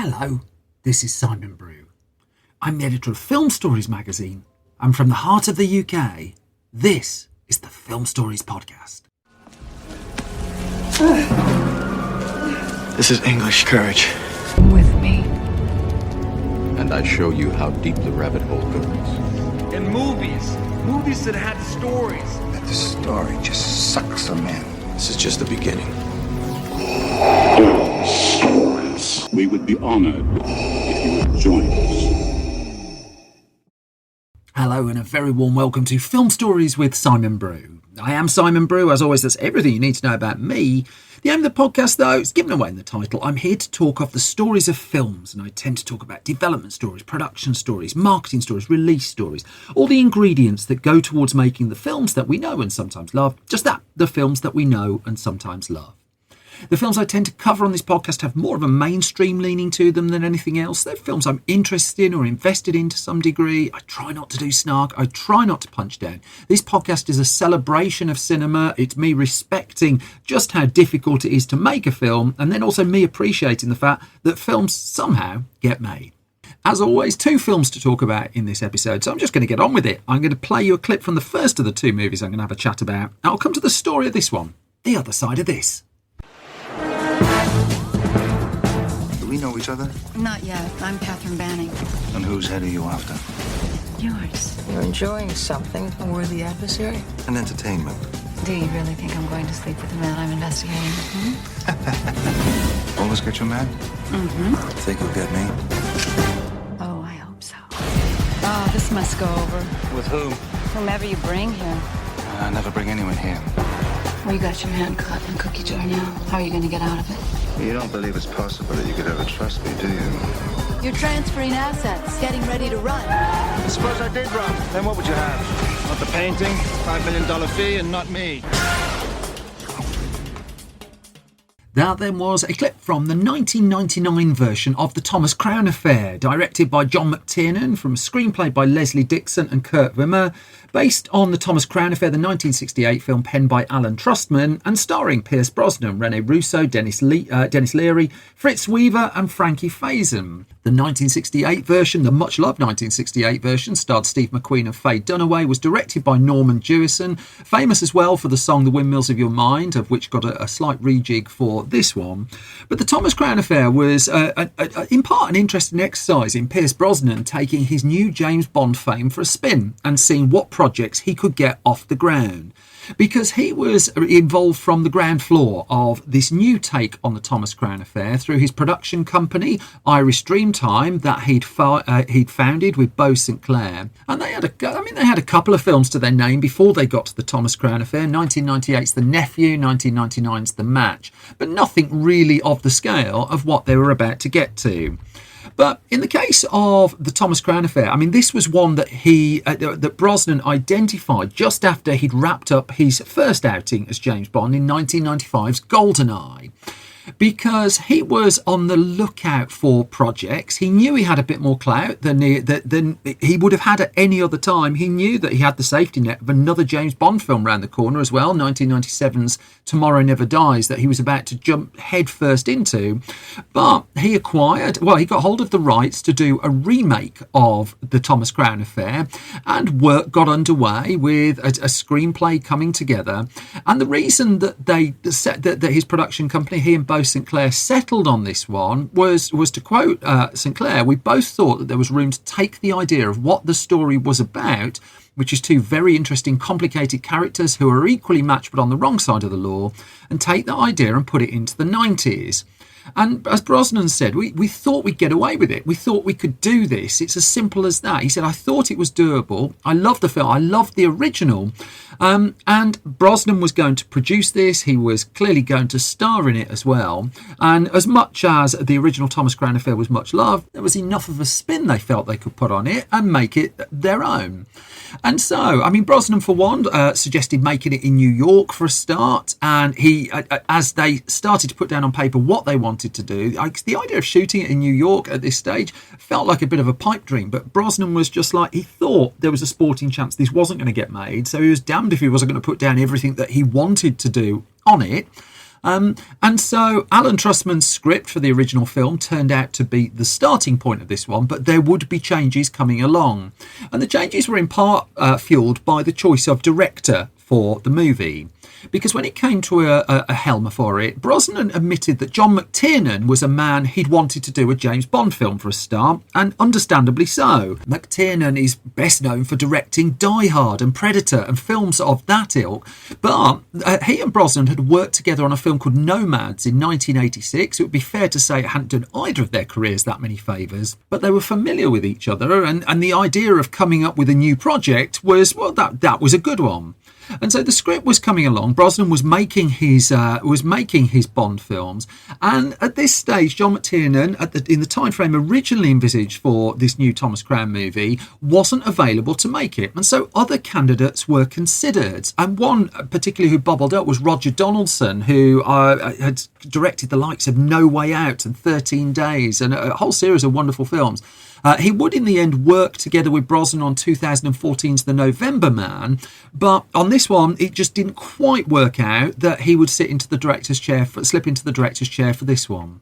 Hello, this is Simon Brew. I'm the editor of Film Stories magazine, and from the heart of the UK, this is the Film Stories podcast. This is English courage. With me. And I show you how deep the rabbit hole goes. In movies that had stories. That the story just sucks them in. This is just the beginning. Stories. We would be honored if you would join us. Hello and a very warm welcome to Film Stories with Simon Brew. I am Simon Brew. As always, that's everything you need to know about me. The aim of the podcast, though, is given away in the title. I'm here to talk of the stories of films, and I tend to talk about development stories, production stories, marketing stories, release stories, all the ingredients that go towards making the films that we know and sometimes love. Just that, the films that we know and sometimes love. The films I tend to cover on this podcast have more of a mainstream leaning to them than anything else. They're films I'm interested in or invested in to some degree. I try not to do snark. I try not to punch down. This podcast is a celebration of cinema. It's me respecting just how difficult it is to make a film, and then also me appreciating the fact that films somehow get made. As always, two films to talk about in this episode, so I'm just going to get on with it. I'm going to play you a clip from the first of the two movies I'm going to have a chat about. I'll come to the story of this one, the other side of this. Do we know each other? Not yet. I'm Catherine Banning. And whose head are you after? Yours. You're enjoying something, a worthy adversary? An entertainment. Do you really think I'm going to sleep with the man I'm investigating? Always get your man? Mm-hmm. Think you'll get me? Oh, I hope so. Oh, this must go over. With whom? Whomever you bring here. I never bring anyone here. Well, you got your man caught in a cookie jar now. How are you going to get out of it? You don't believe it's possible that you could ever trust me, do you? You're transferring assets, getting ready to run. Suppose I did run. Then what would you have? Not the painting, $5 million fee, and not me. That then was a clip from the 1999 version of The Thomas Crown Affair, directed by John McTiernan, from a screenplay by Leslie Dixon and Kurt Wimmer, based on The Thomas Crown Affair, the 1968 film penned by Alan Trustman, and starring Pierce Brosnan, Rene Russo, Dennis Leary, Fritz Weaver and Frankie Faison. The 1968 version, the much-loved 1968 version, starred Steve McQueen and Faye Dunaway, was directed by Norman Jewison, famous as well for the song The Windmills of Your Mind, of which got a slight rejig for this one. But The Thomas Crown Affair was in part an interesting exercise in Pierce Brosnan taking his new James Bond fame for a spin and seeing what projects he could get off the ground, because he was involved from the ground floor of this new take on the Thomas Crown Affair through his production company Irish Dreamtime that he'd founded with Beau Sinclair, and they had a couple of films to their name before they got to the Thomas Crown Affair. 1998's The Nephew, 1999's The Match, but nothing really of the scale of what they were about to get to. But in the case of the Thomas Crown Affair, I mean, this was one that that Brosnan identified just after he'd wrapped up his first outing as James Bond in 1995's GoldenEye, because he was on the lookout for projects. He knew he had a bit more clout than he would have had at any other time. He knew that he had the safety net of another James Bond film round the corner as well, 1997's Tomorrow Never Dies, that he was about to jump headfirst into. But he got hold of the rights to do a remake of the Thomas Crown Affair, and work got underway with a screenplay coming together. And the reason that that his production company, he and Beau Sinclair, settled on this one was to quote Sinclair, "We both thought that there was room to take the idea of what the story was about, which is two very interesting, complicated characters who are equally matched but on the wrong side of the law, and take that idea and put it into the 90s. And as Brosnan said, we thought we'd get away with it. We thought we could do this. It's as simple as that. He said, I thought it was doable. I loved the film. I loved the original. And Brosnan was going to produce this. He was clearly going to star in it as well. And as much as the original Thomas Crown Affair was much loved, there was enough of a spin they felt they could put on it and make it their own. And so, I mean, Brosnan, for one, suggested making it in New York for a start. And he, as they started to put down on paper what they wanted to do, the idea of shooting it in New York at this stage felt like a bit of a pipe dream. But Brosnan was just like, he thought there was a sporting chance this wasn't going to get made. So he was damned if he wasn't going to put down everything that he wanted to do on it. And so Alan Trustman's script for the original film turned out to be the starting point of this one, but there would be changes coming along. And the changes were in part fueled by the choice of director for the movie. Because when it came to a helm for it, Brosnan admitted that John McTiernan was a man he'd wanted to do a James Bond film for a start, and understandably so. McTiernan is best known for directing Die Hard and Predator and films of that ilk, but he and Brosnan had worked together on a film called Nomads in 1986. It would be fair to say it hadn't done either of their careers that many favours, but they were familiar with each other, and the idea of coming up with a new project was, well, that was a good one. And so the script was coming along. Brosnan was making his Bond films, and at this stage, John McTiernan, in the time frame originally envisaged for this new Thomas Crown movie, wasn't available to make it, and so other candidates were considered. And one particularly who bubbled up was Roger Donaldson, who had directed the likes of No Way Out and 13 Days and a whole series of wonderful films. He would in the end work together with Brosnan on 2014's The November Man, but on this one it just didn't quite work out that he would slip into the director's chair for this one.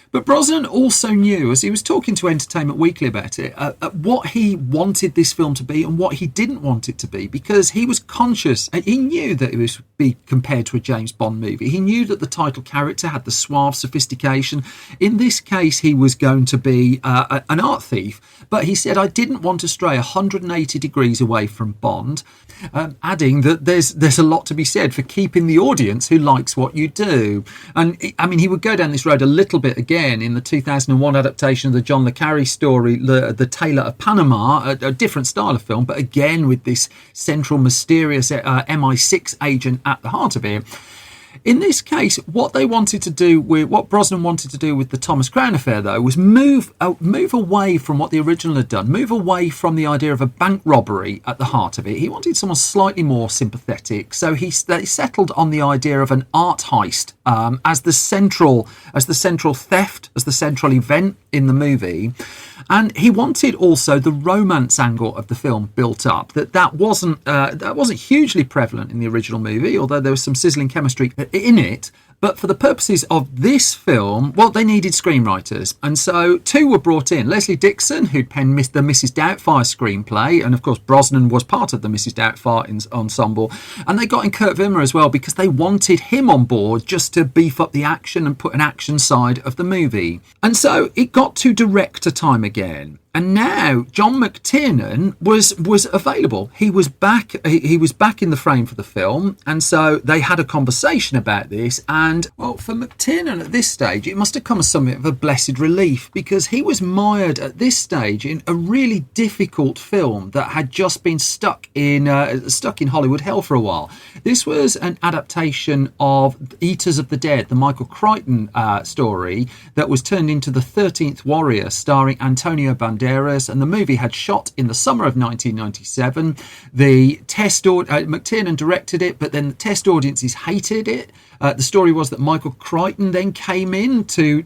But Brosnan also knew, as he was talking to Entertainment Weekly about it, what he wanted this film to be and what he didn't want it to be, because he was conscious, and he knew that it was be compared to a James Bond movie. He knew that the title character had the suave sophistication. In this case, he was going to be an art thief, but he said, I didn't want to stray 180 degrees away from Bond, adding that there's a lot to be said for keeping the audience who likes what you do. And I mean, he would go down this road a little bit again in the 2001 adaptation of the John le Carre story, The Tailor of Panama, a different style of film, but again with this central mysterious MI6 agent at the heart of it. In this case, what Brosnan wanted to do with the Thomas Crown Affair, though, was move away from what the original had done, move away from the idea of a bank robbery at the heart of it. He wanted someone slightly more sympathetic, so they settled on the idea of an art heist as the central theft, as the central event in the movie. And he wanted also the romance angle of the film built up. That wasn't hugely prevalent in the original movie, although there was some sizzling chemistry in it. But for the purposes of this film, well, they needed screenwriters. And so two were brought in. Leslie Dixon, who'd penned the Mrs. Doubtfire screenplay. And of course, Brosnan was part of the Mrs. Doubtfire ensemble. And they got in Kurt Wimmer as well, because they wanted him on board just to beef up the action and put an action side of the movie. And so it got to director time again. And now John McTiernan was available. He was back. He was back in the frame for the film, and so they had a conversation about this. And well, for McTiernan at this stage, it must have come as something of a blessed relief, because he was mired at this stage in a really difficult film that had just been stuck in Hollywood hell for a while. This was an adaptation of Eaters of the Dead, the Michael Crichton story that was turned into The 13th Warrior, starring Antonio Banderas. And the movie had shot in the summer of 1997. McTiernan directed it, but then the test audiences hated it. The story was that Michael Crichton then came in to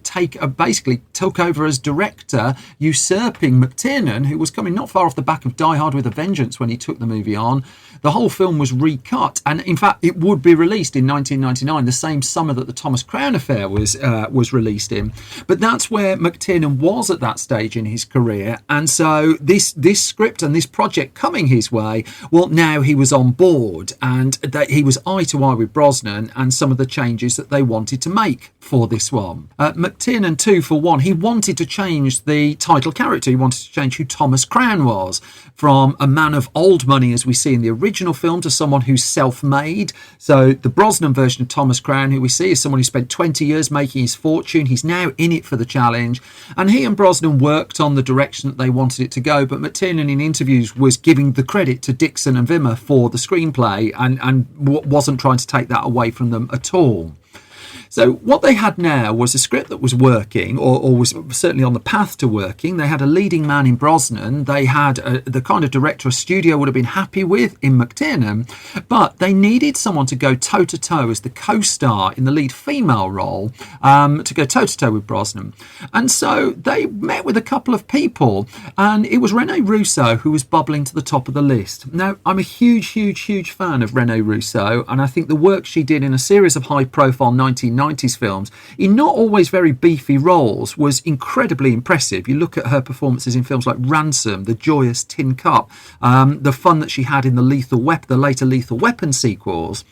basically took over as director, usurping McTiernan, who was coming not far off the back of Die Hard with a Vengeance when he took the movie on. The whole film was recut, and in fact, it would be released in 1999, the same summer that the Thomas Crown Affair was released in. But that's where McTiernan was at that stage in his career, and so this script and this project coming his way, well, now he was on board, and that he was eye to eye with Brosnan and some of the changes that they wanted to make for this one. McTiernan too, for one, he wanted to change the title character. He wanted to change who Thomas Crown was, from a man of old money as we see in the original film to someone who's self-made. So the Brosnan version of Thomas Crown, who we see, is someone who spent 20 years making his fortune. He's now in it for the challenge, and he and Brosnan worked on the direction that they wanted it to go, but McTiernan in interviews was giving the credit to Dixon and Wimmer for the screenplay and wasn't trying to take that away from them at all. So what they had now was a script that was working, or was certainly on the path to working. They had a leading man in Brosnan. They had the kind of director a studio would have been happy with in McTiernan, but they needed someone to go toe-to-toe as the co-star in the lead female role, to go toe-to-toe with Brosnan. And so they met with a couple of people, and it was Rene Russo who was bubbling to the top of the list. Now, I'm a huge fan of Rene Russo, and I think the work she did in a series of high-profile 1990s films, in not always very beefy roles, was incredibly impressive. You look at her performances in films like Ransom, The Joyous Tin Cup, the fun that she had in the later Lethal Weapon sequels.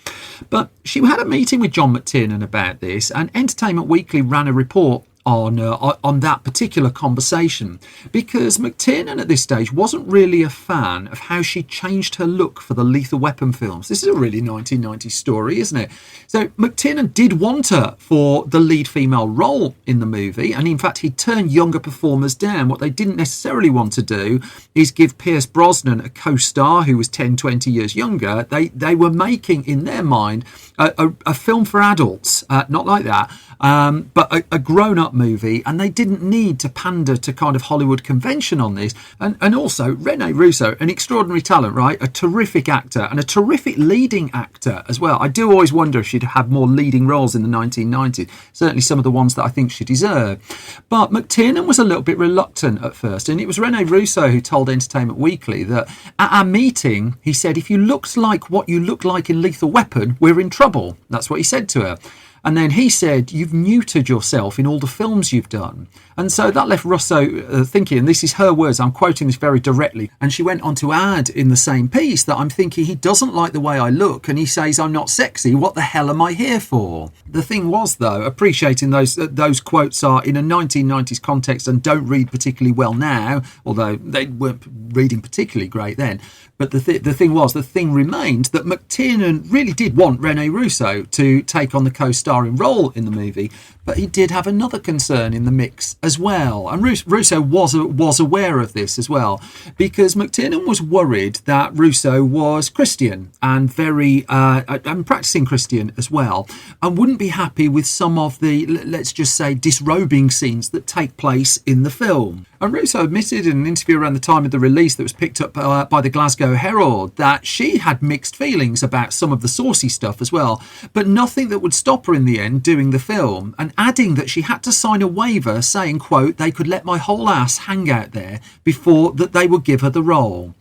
But she had a meeting with John McTiernan about this, and Entertainment Weekly ran a report on that particular conversation, because McTiernan at this stage wasn't really a fan of how she changed her look for the Lethal Weapon films. This is a really 1990s story, isn't it? So McTiernan did want her for the lead female role in the movie, and in fact he turned younger performers down. What they didn't necessarily want to do is give Pierce Brosnan a co-star who was 10-20 years younger. They were making, in their mind, a film for adults, not like that, but a grown-up movie, and they didn't need to pander to kind of Hollywood convention on this. And also, Rene Russo, an extraordinary talent, right? A terrific actor, and a terrific leading actor as well. I do always wonder if she'd have more leading roles in the 1990s, certainly some of the ones that I think she deserved. But McTiernan was a little bit reluctant at first, and it was Rene Russo who told Entertainment Weekly that at our meeting, he said, if you looked like what you look like in Lethal Weapon, we're in trouble. That's what he said to her. And then he said, you've neutered yourself in all the films you've done. And so that left Russo thinking, and this is her words, I'm quoting this very directly, and she went on to add in the same piece that I'm thinking he doesn't like the way I look, and he says I'm not sexy. What the hell am I here for? The thing was, though, appreciating those quotes are in a 1990s context and don't read particularly well now, although they weren't reading particularly great then. But the thing remained that McTiernan really did want Rene Russo to take on the co-starring role in the movie, but he did have another concern in the mix as well. And Russo was aware of this as well, because McTiernan was worried that Russo was Christian and very and practicing Christian as well, and wouldn't be happy with some of the, let's just say, disrobing scenes that take place in the film. And Russo admitted in an interview around the time of the release that was picked up by the Glasgow Herald that she had mixed feelings about some of the saucy stuff as well, but nothing that would stop her in the end doing the film, and adding that she had to sign a waiver saying, quote, they could let my whole ass hang out there before that they would give her the role.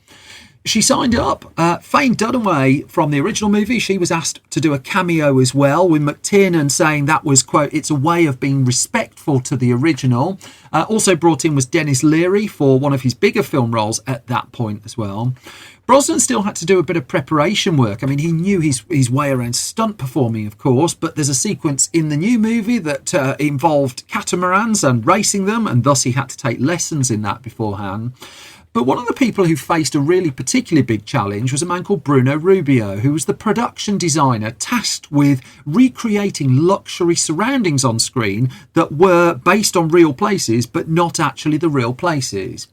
She signed up. Faye Dunaway from the original movie, she was asked to do a cameo as well, with McTiernan saying that was, quote, it's a way of being respectful to the original. Also brought in was Dennis Leary for one of his bigger film roles at that point as well. Brosnan still had to do a bit of preparation work. I mean, he knew his way around stunt performing, of course, but there's a sequence in the new movie that involved catamarans and racing them, and thus he had to take lessons in that beforehand. But one of the people who faced a really particularly big challenge was a man called Bruno Rubio, who was the production designer tasked with recreating luxury surroundings on screen that were based on real places, but not actually the real places.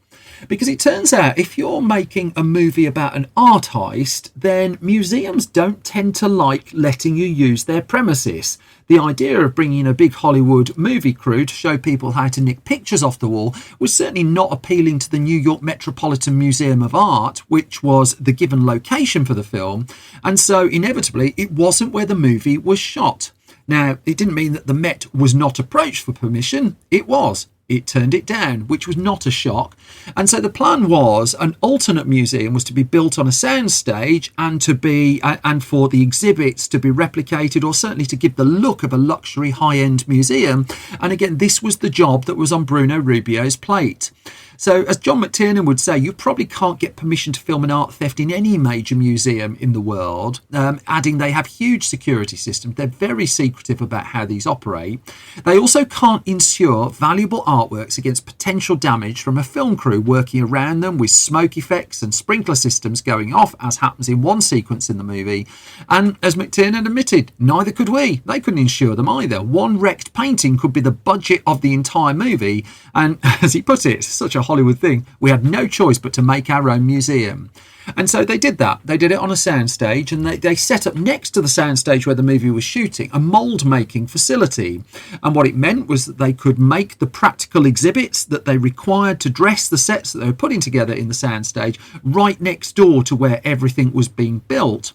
Because it turns out if you're making a movie about an art heist, then museums don't tend to like letting you use their premises. The idea of bringing in a big Hollywood movie crew to show people how to nick pictures off the wall was certainly not appealing to the New York Metropolitan Museum of Art, which was the given location for the film, and so inevitably it wasn't where the movie was shot. Now, it didn't mean that the Met was not approached for permission. It was. It turned it down, which was not a shock. And so the plan was an alternate museum was to be built on a soundstage and for the exhibits to be replicated, or certainly to give the look of a luxury high-end museum. And again, this was the job that was on Bruno Rubio's plate. So, as John McTiernan would say, you probably can't get permission to film an art theft in any major museum in the world, adding they have huge security systems. They're very secretive about how these operate. They also can't insure valuable artworks against potential damage from a film crew working around them with smoke effects and sprinkler systems going off, as happens in one sequence in the movie. And as McTiernan admitted, neither could we. They couldn't insure them either. One wrecked painting could be the budget of the entire movie. And as he put it, it's such a Hollywood thing, we had no choice but to make our own museum. And so they did that. They did it on a soundstage, and they set up next to the soundstage where the movie was shooting a mould making facility. And what it meant was that they could make the practical exhibits that they required to dress the sets that they were putting together in the soundstage right next door to where everything was being built.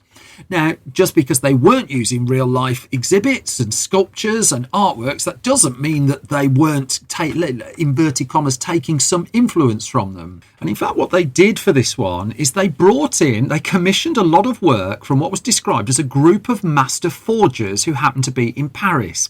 Now, just because they weren't using real life exhibits and sculptures and artworks, that doesn't mean that they weren't, inverted commas, taking some influence from them. And in fact, what they did for this one is they commissioned a lot of work from what was described as a group of master forgers who happened to be in Paris.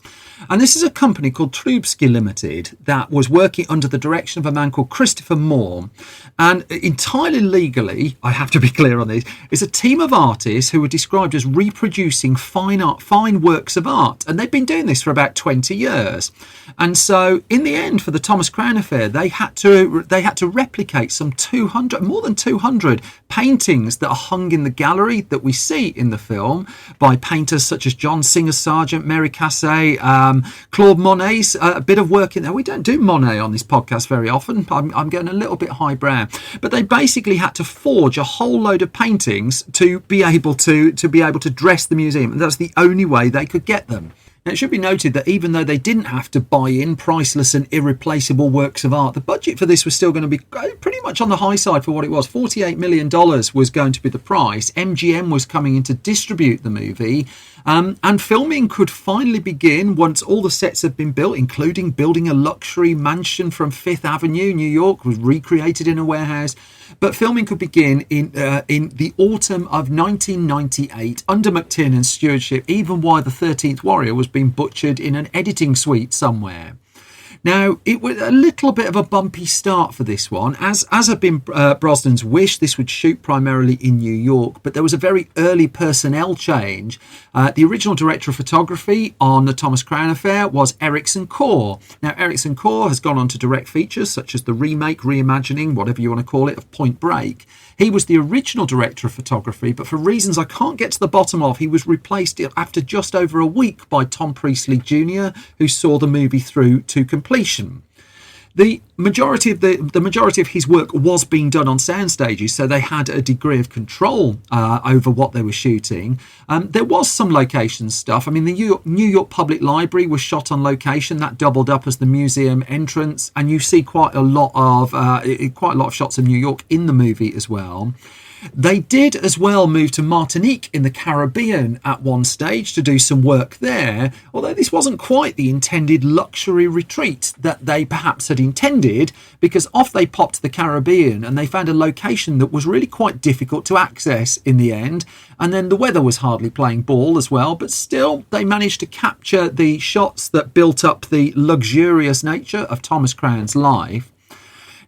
And this is a company called Trubsky Limited that was working under the direction of a man called Christopher Moore. And entirely legally, I have to be clear on this, is a team of artists who were described as reproducing fine works of art. And they've been doing this for about 20 years. And so in the end, for the Thomas Crown Affair, they had to replicate more than 200 paintings that are hung in the gallery that we see in the film by painters such as John Singer Sargent, Mary Cassatt, Claude Monet's a bit of work in there. We don't do Monet on this podcast very often. I'm getting a little bit highbrow, but they basically had to forge a whole load of paintings to be able to dress the museum, and that's the only way they could get them. Now, it should be noted that even though they didn't have to buy in priceless and irreplaceable works of art, the budget for this was still going to be pretty much on the high side for what it was. $48 million was going to be the price. MGM was coming in to distribute the movie. And filming could finally begin once all the sets had been built, including building a luxury mansion from Fifth Avenue, New York, was recreated in a warehouse. But filming could begin in the autumn of 1998 under McTiernan's stewardship, even while The 13th Warrior was being butchered in an editing suite somewhere. Now, it was a little bit of a bumpy start for this one. As had been Brosnan's wish, this would shoot primarily in New York, but there was a very early personnel change. The original director of photography on the Thomas Crown Affair was Erickson Core. Now, Erickson Core has gone on to direct features such as the remake, reimagining, whatever you want to call it, of Point Break. He was the original director of photography, but for reasons I can't get to the bottom of, he was replaced after just over a week by Tom Priestley Jr., who saw the movie through to completion. The majority of his work was being done on sound stages, so they had a degree of control over what they were shooting. There was some location stuff. I mean, the New York Public Library was shot on location. That doubled up as the museum entrance, and you see quite a lot of shots of New York in the movie as well. They did as well move to Martinique in the Caribbean at one stage to do some work there, although this wasn't quite the intended luxury retreat that they perhaps had intended, because off they popped to the Caribbean and they found a location that was really quite difficult to access in the end, and then the weather was hardly playing ball as well, but still they managed to capture the shots that built up the luxurious nature of Thomas Crown's life.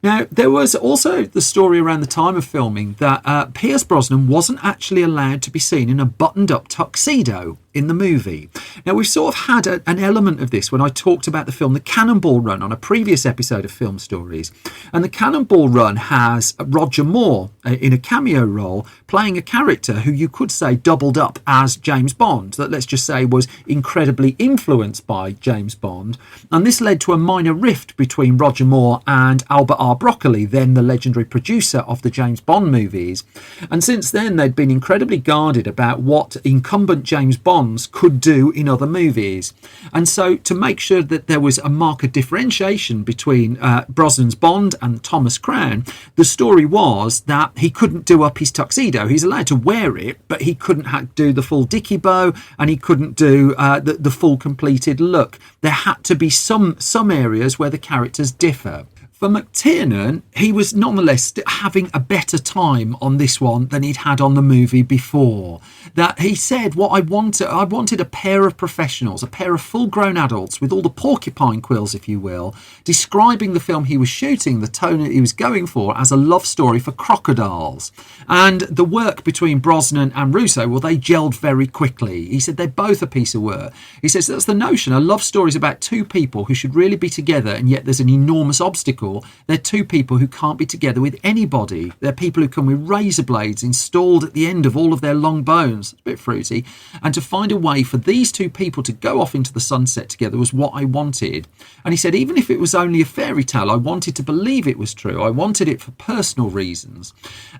Now, there was also the story around the time of filming that Pierce Brosnan wasn't actually allowed to be seen in a buttoned-up tuxedo in the movie. Now, we've sort of had an element of this when I talked about the film The Cannonball Run on a previous episode of Film Stories. And The Cannonball Run has Roger Moore in a cameo role playing a character who you could say doubled up as James Bond, that let's just say was incredibly influenced by James Bond. And this led to a minor rift between Roger Moore and Albert R. Broccoli, then the legendary producer of the James Bond movies. And since then, they'd been incredibly guarded about what incumbent James Bond could do in other movies. And so to make sure that there was a marked differentiation between Brosnan's Bond and Thomas Crown, the story was that he couldn't do up his tuxedo. He's allowed to wear it, but he couldn't do the full dicky bow, and he couldn't do the full completed look. There had to be some areas where the characters differ. For McTiernan, he was nonetheless having a better time on this one than he'd had on the movie before. That he said, what I wanted a pair of professionals, a pair of full-grown adults with all the porcupine quills, if you will, describing the film he was shooting, the tone that he was going for, as a love story for crocodiles. And the work between Brosnan and Russo, well, they gelled very quickly. He said they're both a piece of work. He says that's the notion. A love story is about two people who should really be together, and yet there's an enormous obstacle. They're two people who can't be together with anybody. They're people who come with razor blades installed at the end of all of their long bones. It's a bit fruity. And to find a way for these two people to go off into the sunset together was what I wanted. And he said, even if it was only a fairy tale, I wanted to believe it was true. I wanted it for personal reasons.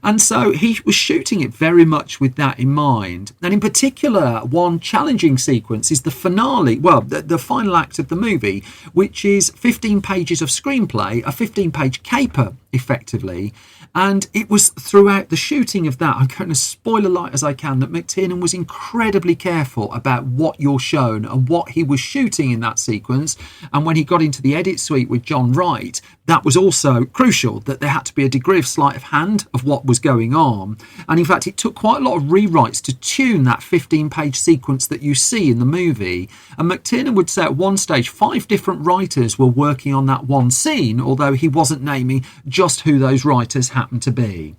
And so he was shooting it very much with that in mind. And in particular, one challenging sequence is the finale, well, the final act of the movie, which is 15 pages of screenplay, a 15-page caper, effectively. And it was throughout the shooting of that, I'm going to spoiler light as I can, that McTiernan was incredibly careful about what you're shown and what he was shooting in that sequence. And when he got into the edit suite with John Wright, that was also crucial, that there had to be a degree of sleight of hand of what was going on. And in fact, it took quite a lot of rewrites to tune that 15-page sequence that you see in the movie. And McTiernan would say at one stage 5 different writers were working on that one scene, although he wasn't naming just who those writers happened to be.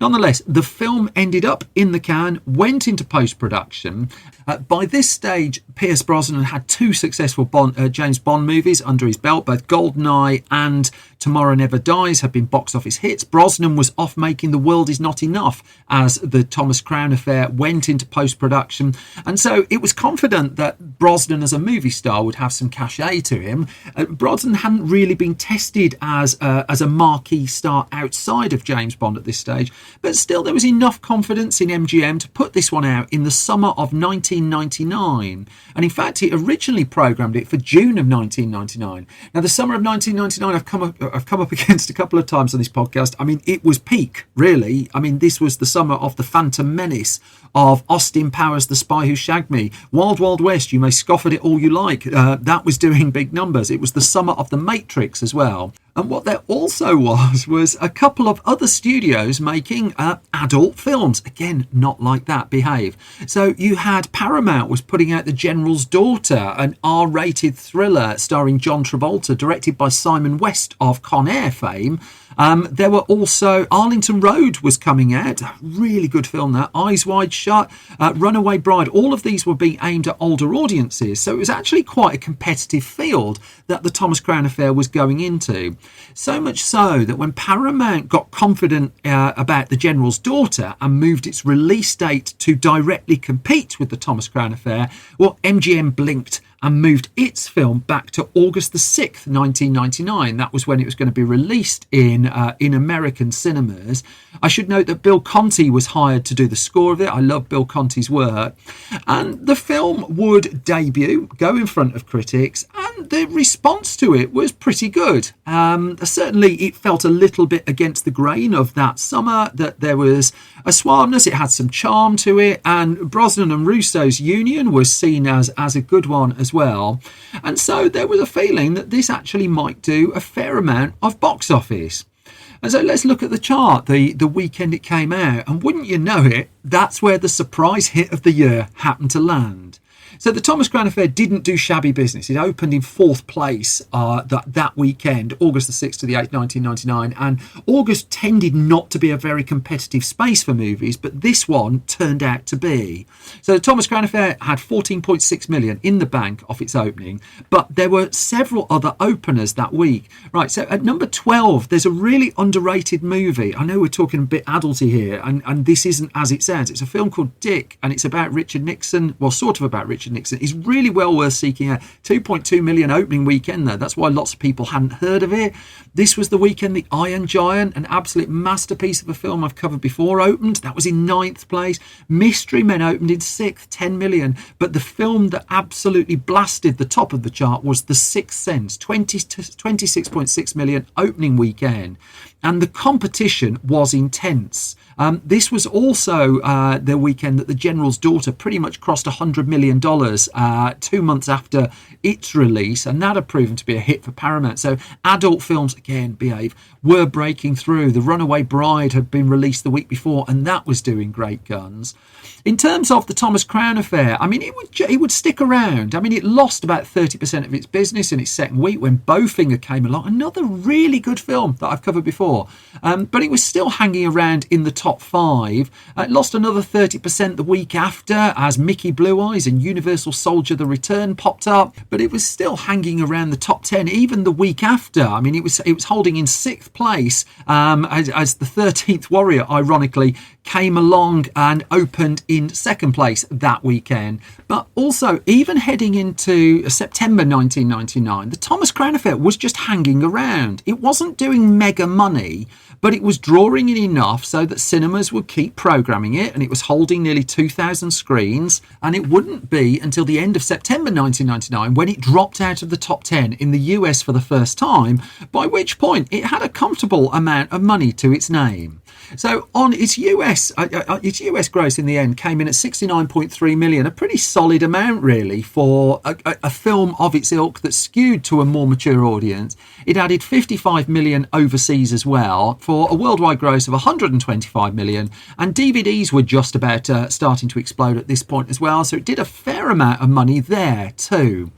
Nonetheless, the film ended up in the can, went into post-production. By this stage, Pierce Brosnan had 2 successful James Bond movies under his belt. Both GoldenEye and Tomorrow Never Dies had been box office hits. Brosnan was off making The World Is Not Enough as the Thomas Crown Affair went into post-production. And so it was confident that Brosnan as a movie star would have some cachet to him. Brosnan hadn't really been tested as a marquee star outside of James Bond at this stage. But still, there was enough confidence in MGM to put this one out in the summer of 1999. And in fact, he originally programmed it for June of 1999. Now, the summer of 1999, I've come up against a couple of times on this podcast. I mean, it was peak, really. I mean, this was the summer of The Phantom Menace, of Austin Powers, The Spy Who Shagged Me. Wild Wild West, you may scoff at it all you like. That was doing big numbers. It was the summer of The Matrix as well. And what there also was a couple of other studios making adult films. Again, not like that, behave. So you had Paramount was putting out The General's Daughter, an R-rated thriller starring John Travolta, directed by Simon West of Con Air fame. There were also Arlington Road was coming out, a really good film there, Eyes Wide Shut, Runaway Bride. All of these were being aimed at older audiences, so it was actually quite a competitive field that the Thomas Crown Affair was going into. So much so that when Paramount got confident about The General's Daughter and moved its release date to directly compete with the Thomas Crown Affair, well, MGM blinked and moved its film back to August the 6th, 1999. That was when it was going to be released in American cinemas. I should note that Bill Conti was hired to do the score of it. I love Bill Conti's work. And the film would debut, go in front of critics, and the response to it was pretty good. Certainly it felt a little bit against the grain of that summer, that there was a suaveness, it had some charm to it, and Brosnan and Russo's union was seen as a good one as well. And so there was a feeling that this actually might do a fair amount of box office. And so let's look at the chart, the weekend it came out, and wouldn't you know it, that's where the surprise hit of the year happened to land. So the Thomas Crown Affair didn't do shabby business. It opened in 4th place that weekend, August the 6th to the 8th, 1999. And August tended not to be a very competitive space for movies, but this one turned out to be. So the Thomas Crown Affair had 14.6 million in the bank off its opening, but there were several other openers that week. Right, so at number 12, there's a really underrated movie. I know we're talking a bit adulty here, and this isn't as it sounds. It's a film called Dick, and it's about Richard Nixon, well, sort of about Richard Nixon. Is really well worth seeking out. 2.2 million opening weekend though. That's why lots of people hadn't heard of it. This was the weekend The Iron Giant, an absolute masterpiece of a film I've covered before, opened. That was in 9th place. Mystery Men opened in 6th, 10 million. But the film that absolutely blasted the top of the chart was The Sixth Sense, 26.6 million opening weekend. And the competition was intense. This was also the weekend that The General's Daughter pretty much crossed $100 million 2 months after its release, and that had proven to be a hit for Paramount. So adult films, again, behave, were breaking through. The Runaway Bride had been released the week before, and that was doing great guns. In terms of the Thomas Crown Affair, I mean, it would stick around. I mean, it lost about 30% of its business in its second week when Bowfinger came along, another really good film that I've covered before. But it was still hanging around in the top 5. It lost another 30% the week after as Mickey Blue Eyes and Universal Soldier The Return popped up, but it was still hanging around the top 10 even the week after. I mean, it was holding in 6th place as the 13th Warrior, ironically, came along and opened in 2nd place that weekend. But also, even heading into September 1999, the Thomas Crown Affair was just hanging around. It wasn't doing mega money, but it was drawing in enough so that cinemas would keep programming it, and it was holding nearly 2,000 screens. And it wouldn't be until the end of September 1999 when it dropped out of the top 10 in the US for the first time, by which point it had a comfortable amount of money to its name. So on its US gross in the end came in at 69.3 million, a pretty solid amount really for a film of its ilk that skewed to a more mature audience. It added 55 million overseas as well for a worldwide gross of 125 million, and DVDs were just about starting to explode at this point as well, so it did a fair amount of money there too.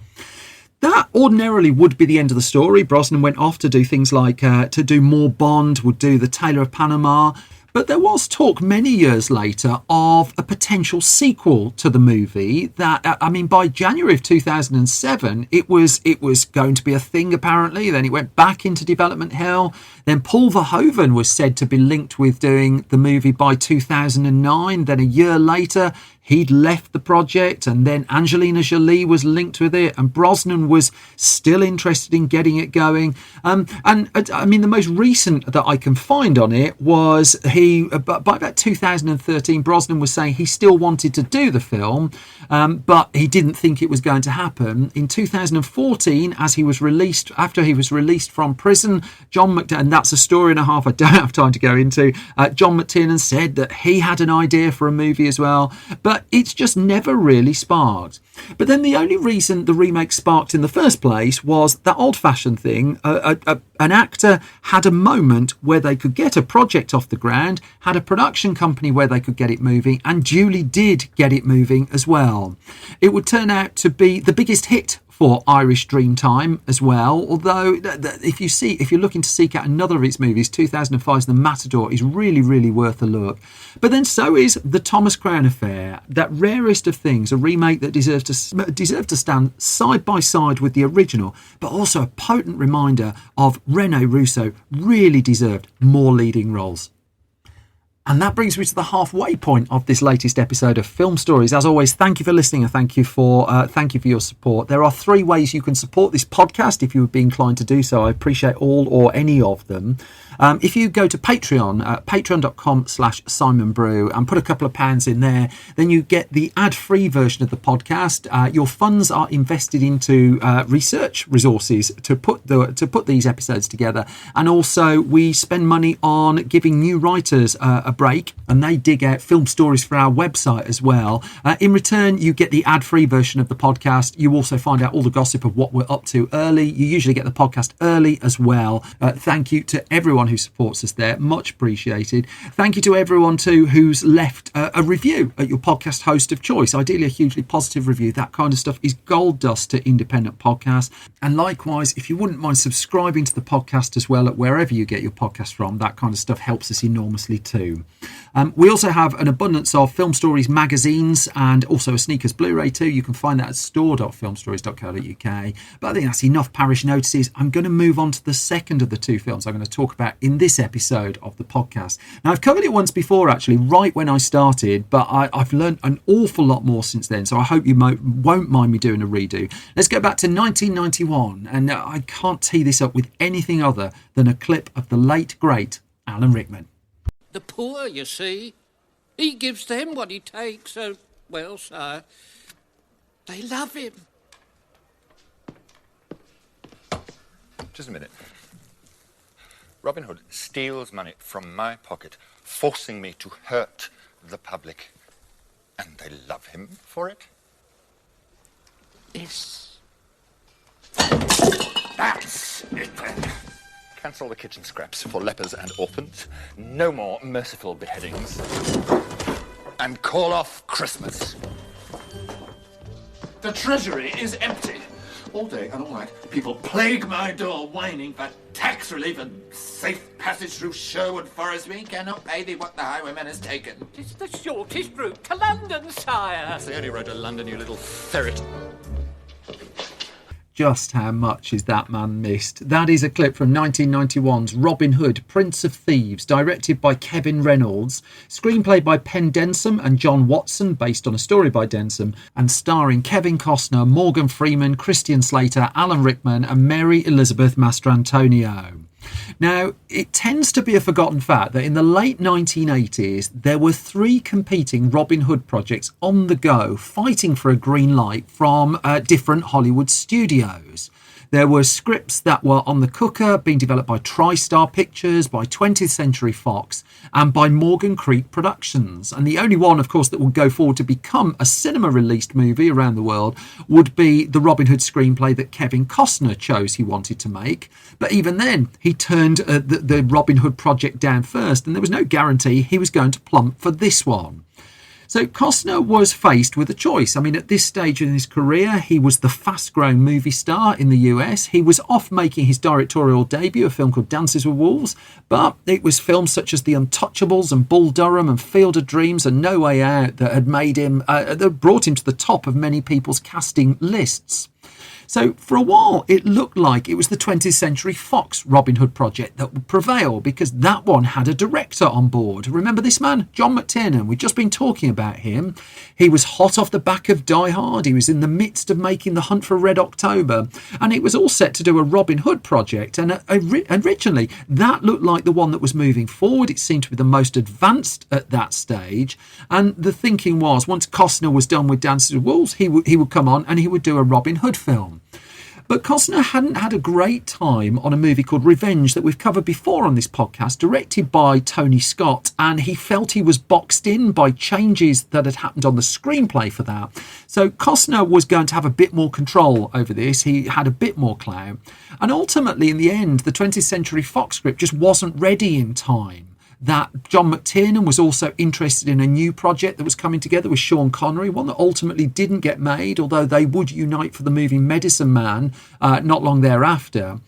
That ordinarily would be the end of the story. Brosnan went off to do things like to do more Bond, would do The Tailor of Panama. But there was talk many years later of a potential sequel to the movie that, I mean, by January of 2007, it was going to be a thing, apparently. Then it went back into development hell. Then Paul Verhoeven was said to be linked with doing the movie by 2009. Then a year later, he'd left the project, and then Angelina Jolie was linked with it, and Brosnan was still interested in getting it going. And I mean, the most recent that I can find on it was by about 2013, Brosnan was saying he still wanted to do the film, but he didn't think it was going to happen. In 2014, after he was released from prison, John McTiernan, and that's a story and a half I don't have time to go into, John McTiernan said that he had an idea for a movie as well, but it's just never really sparked. But then the only reason the remake sparked in the first place was that old-fashioned thing. An actor had a moment where they could get a project off the ground, had a production company where they could get it moving, and Julie did get it moving as well. It would turn out to be the biggest hit for Irish Dreamtime as well, although if you're looking to seek out another of its movies, 2005's The Matador is really, really worth a look. But then so is The Thomas Crown Affair, that rarest of things, a remake that deserved to stand side by side with the original, but also a potent reminder of Rene Russo really deserved more leading roles. And that brings me to the halfway point of this latest episode of Film Stories. As always, thank you for listening, and thank you for your support. There are 3 ways you can support this podcast if you would be inclined to do so. I appreciate all or any of them. If you go to Patreon, patreon.com/Simon Brew, and put a couple of pounds in there, then you get the ad-free version of the podcast. Your funds are invested into research resources to put these episodes together, and also we spend money on giving new writers a break, and they dig out film stories for our website as well. In return, you get the ad-free version of the podcast. You also find out all the gossip of what we're up to early. You usually get the podcast early as well. Thank you to everyone who supports us there, much appreciated. Thank you to everyone too who's left a review at your podcast host of choice, ideally a hugely positive review. That kind of stuff is gold dust to independent podcasts. And likewise, if you wouldn't mind subscribing to the podcast as well at wherever you get your podcast from, that kind of stuff helps us enormously too. We also have an abundance of Film Stories magazines and also a sneakers Blu-ray too. You can find that at store.filmstories.co.uk. But I think that's enough parish notices. I'm going to move on to the second of the 2 films I'm going to talk about in this episode of the podcast. Now, I've covered it once before, actually, right when I started, but I've learned an awful lot more since then, so I hope you won't mind me doing a redo. Let's go back to 1991, and I can't tee this up with anything other than a clip of the late, great Alan Rickman. The poor, you see, he gives them what he takes, so, well, sir, they love him. Just a minute. Robin Hood steals money from my pocket, forcing me to hurt the public. And they love him for it? Yes. That's it then. Cancel the kitchen scraps for lepers and orphans. No more merciful beheadings. And call off Christmas. The treasury is empty. All day and all night, people plague my door, whining for tax relief and safe passage through Sherwood Forest. We cannot pay thee what the highwayman has taken. It's the shortest route to London, sire. That's the only road to London, you little ferret. Just how much is that man missed? That is a clip from 1991's Robin Hood, Prince of Thieves, directed by Kevin Reynolds, screenplay by Penn Densom and John Watson, based on a story by Densom, and starring Kevin Costner, Morgan Freeman, Christian Slater, Alan Rickman and Mary Elizabeth Mastrantonio. Now, it tends to be a forgotten fact that in the late 1980s, there were 3 competing Robin Hood projects on the go, fighting for a green light from different Hollywood studios. There were scripts that were on the cooker, being developed by TriStar Pictures, by 20th Century Fox, and by Morgan Creek Productions. And the only one, of course, that would go forward to become a cinema-released movie around the world would be the Robin Hood screenplay that Kevin Costner chose he wanted to make. But even then, he turned the Robin Hood project down first, and there was no guarantee he was going to plump for this one. So Costner was faced with a choice. I mean, at this stage in his career, he was the fast-growing movie star in the US. He was off making his directorial debut, a film called Dances with Wolves, but it was films such as The Untouchables and Bull Durham and Field of Dreams and No Way Out that had made him, that brought him to the top of many people's casting lists. So for a while, it looked like it was the 20th Century Fox Robin Hood project that would prevail because that one had a director on board. Remember this man? John McTiernan. We've just been talking about him. He was hot off the back of Die Hard. He was in the midst of making The Hunt for Red October. And it was all set to do a Robin Hood project. And originally, that looked like the one that was moving forward. It seemed to be the most advanced at that stage. And the thinking was, once Costner was done with Dances with Wolves, he would come on and he would do a Robin Hood film. But Costner hadn't had a great time on a movie called Revenge that we've covered before on this podcast, directed by Tony Scott, and he felt he was boxed in by changes that had happened on the screenplay for that. So Costner was going to have a bit more control over this. He had a bit more clout. And ultimately, in the end, the 20th Century Fox script just wasn't ready in time. That John McTiernan was also interested in a new project that was coming together with Sean Connery, one that ultimately didn't get made, although they would unite for the movie Medicine Man not long thereafter.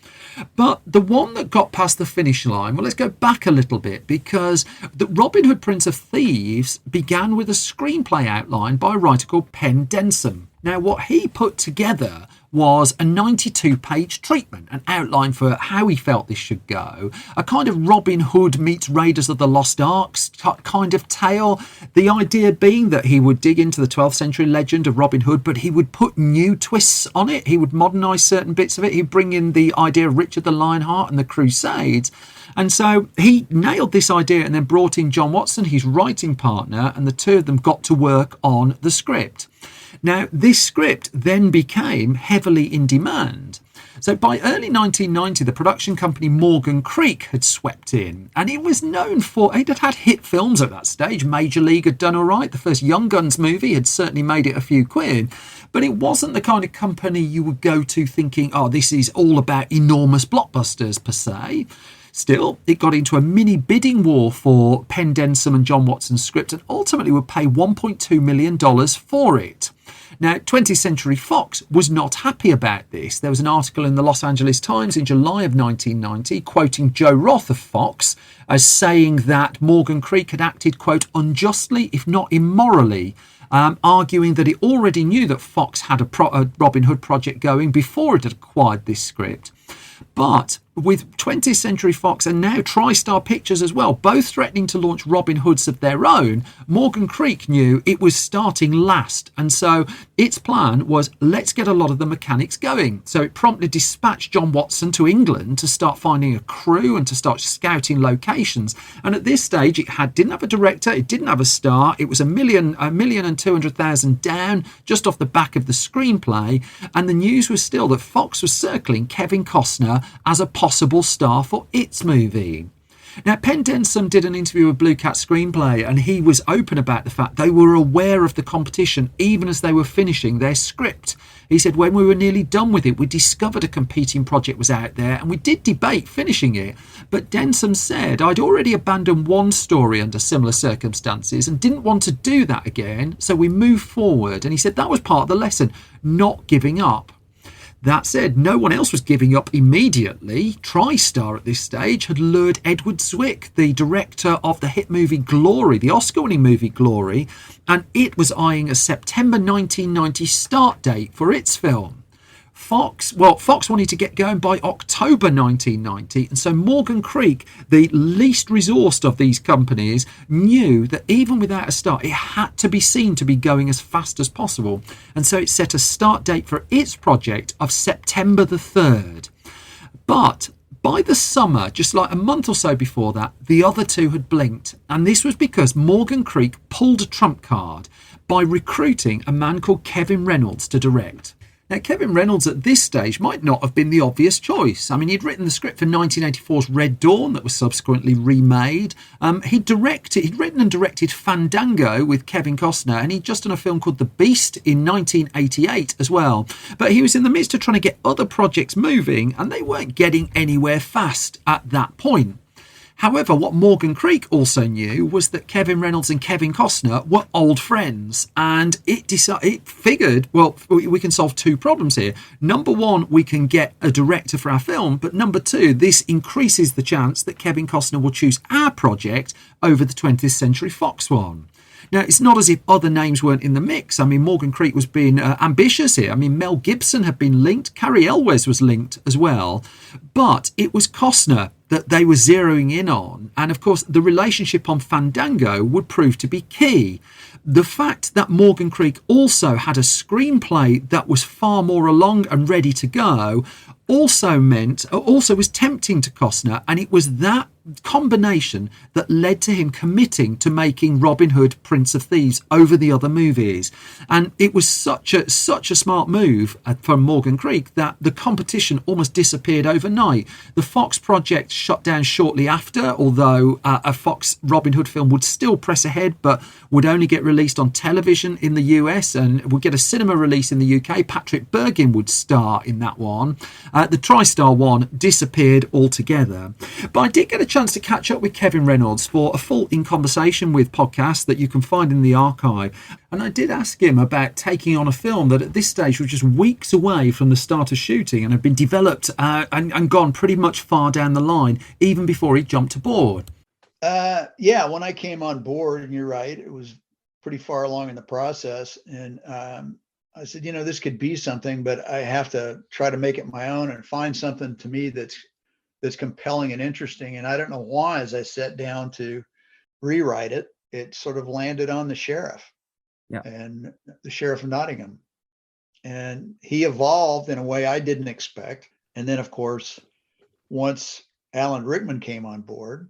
But the one that got past the finish line, well, let's go back a little bit, because the Robin Hood, Prince of Thieves began with a screenplay outline by a writer called Penn Densom. Now, what he put together was a 92-page treatment, an outline for how he felt this should go, a kind of Robin Hood meets Raiders of the Lost Ark kind of tale. The idea being that he would dig into the 12th century legend of Robin Hood, but he would put new twists on it. He would modernise certain bits of it. He'd bring in the idea of Richard the Lionheart and the Crusades. And so he nailed this idea and then brought in John Watson, his writing partner, and the two of them got to work on the script. Now, this script then became heavily in demand. So by early 1990, the production company Morgan Creek had swept in, and it was known for, it had had hit films at that stage. Major League had done all right. The first Young Guns movie had certainly made it a few quid, but it wasn't the kind of company you would go to thinking, oh, this is all about enormous blockbusters per se. Still, it got into a mini bidding war for Penn Densom and John Watson's script and ultimately would pay $1.2 million for it. Now, 20th Century Fox was not happy about this. There was an article in the Los Angeles Times in July of 1990 quoting Joe Roth of Fox as saying that Morgan Creek had acted, quote, unjustly, if not immorally, arguing that it already knew that Fox had a Robin Hood project going before it had acquired this script. But with 20th Century Fox and now TriStar Pictures as well, both threatening to launch Robin Hoods of their own, Morgan Creek knew it was starting last. And so its plan was, let's get a lot of the mechanics going. So it promptly dispatched John Watson to England to start finding a crew and to start scouting locations. And at this stage, it didn't have a director, it didn't have a star. It was $1,200,000 down just off the back of the screenplay. And the news was still that Fox was circling Kevin Costner as a possible star for its movie. Now, Penn Denson did an interview with Blue Cat Screenplay, and he was open about the fact they were aware of the competition even as they were finishing their script. He said, when we were nearly done with it, we discovered a competing project was out there, and we did debate finishing it. But Denson said, I'd already abandoned one story under similar circumstances and didn't want to do that again, so we moved forward. And he said that was part of the lesson, not giving up. That said, no one else was giving up immediately. TriStar at this stage had lured Edward Zwick, the director of the hit movie Glory, the Oscar-winning movie Glory, and it was eyeing a September 1990 start date for its film. Fox wanted to get going by October 1990, and so Morgan Creek, the least resourced of these companies, knew that even without a start, it had to be seen to be going as fast as possible, and so it set a start date for its project of September the 3rd. But by the summer, just like a month or so before that, the other two had blinked, and this was because Morgan Creek pulled a trump card by recruiting a man called Kevin Reynolds to direct. Now, Kevin Reynolds at this stage might not have been the obvious choice. I mean, he'd written the script for 1984's Red Dawn that was subsequently remade. He'd written and directed Fandango with Kevin Costner, and he'd just done a film called The Beast in 1988 as well. But he was in the midst of trying to get other projects moving, and they weren't getting anywhere fast at that point. However, what Morgan Creek also knew was that Kevin Reynolds and Kevin Costner were old friends, and it figured, well, we can solve two problems here. Number one, we can get a director for our film, but number two, this increases the chance that Kevin Costner will choose our project over the 20th Century Fox one. Now, it's not as if other names weren't in the mix. I mean, Morgan Creek was being ambitious here. I mean, Mel Gibson had been linked. Cary Elwes was linked as well. But it was Costner that they were zeroing in on. And, of course, the relationship on Fandango would prove to be key. The fact that Morgan Creek also had a screenplay that was far more along and ready to go also was tempting to Costner, and it was that combination that led to him committing to making Robin Hood, Prince of Thieves over the other movies. And it was such a smart move from Morgan Creek that the competition almost disappeared overnight. The Fox project shut down shortly after, although a Fox Robin Hood film would still press ahead, but would only get released on television in the US and would get a cinema release in the UK. Patrick Bergin would star in that one. The TriStar one disappeared altogether. But I did get a chance to catch up with Kevin Reynolds for a full In Conversation With podcast that you can find in the archive. And I did ask him about taking on a film that at this stage was just weeks away from the start of shooting and had been developed and gone pretty much far down the line, even before he jumped aboard. When I came on board, and you're right, it was pretty far along in the process. And I said, this could be something, but I have to try to make it my own and find something to me that's compelling and interesting. And I don't know why, as I sat down to rewrite it, it sort of landed on the sheriff. Yeah. And the sheriff of Nottingham. And he evolved in a way I didn't expect. And then, of course, once Alan Rickman came on board,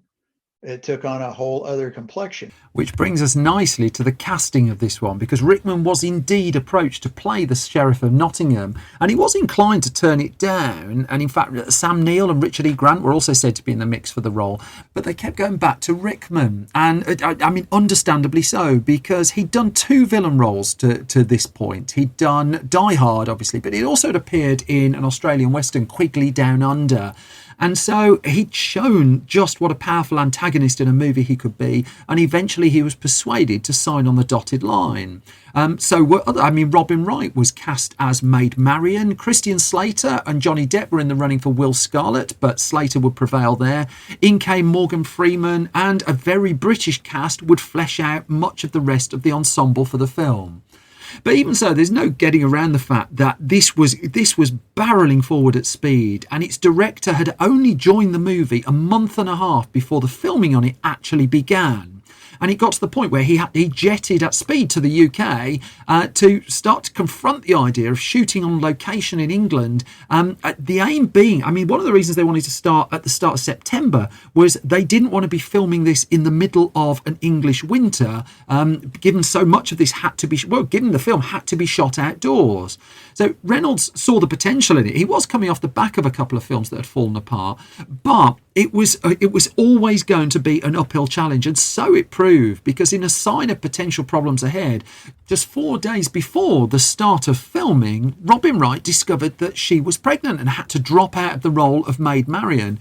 it took on a whole other complexion. Which brings us nicely to the casting of this one, because Rickman was indeed approached to play the Sheriff of Nottingham, and he was inclined to turn it down. And in fact, Sam Neill and Richard E. Grant were also said to be in the mix for the role, but they kept going back to Rickman. And I mean, understandably so, because he'd done two villain roles to this point. He'd done Die Hard, obviously, but he'd also appeared in an Australian Western, Quigley Down Under. And so he'd shown just what a powerful antagonist in a movie he could be, and eventually he was persuaded to sign on the dotted line. Robin Wright was cast as Maid Marian. Christian Slater and Johnny Depp were in the running for Will Scarlet, but Slater would prevail there. In came Morgan Freeman, and a very British cast would flesh out much of the rest of the ensemble for the film. But even so, there's no getting around the fact that this was barreling forward at speed, and its director had only joined the movie a month and a half before the filming on it actually began. And it got to the point where he jetted at speed to the UK to start to confront the idea of shooting on location in England. The aim being, I mean, one of the reasons they wanted to start at the start of September was they didn't want to be filming this in the middle of an English winter, given so much of this given the film had to be shot outdoors. So Reynolds saw the potential in it. He was coming off the back of a couple of films that had fallen apart, but it was always going to be an uphill challenge, and so it proved, because in a sign of potential problems ahead, just 4 days before the start of filming, Robin Wright discovered that she was pregnant and had to drop out of the role of Maid Marian,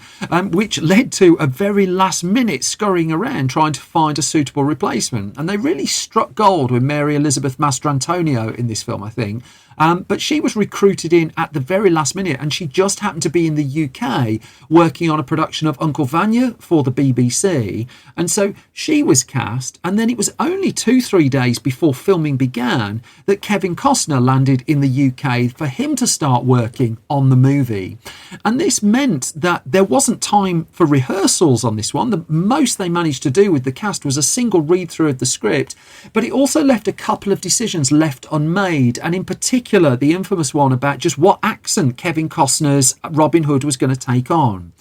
which led to a very last minute scurrying around trying to find a suitable replacement. And they really struck gold with Mary Elizabeth Mastrantonio in this film, I think. But she was recruited in at the very last minute, and she just happened to be in the UK working on a production of Uncle Vanya for the BBC. And so she was cast, and then it was only 2-3 days before filming began that Kevin Costner landed in the UK for him to start working on the movie. And this meant that there wasn't time for rehearsals on this one. The most they managed to do with the cast was a single read through of the script, but it also left a couple of decisions left unmade, and in particular the infamous one about just what accent Kevin Costner's Robin Hood was going to take on.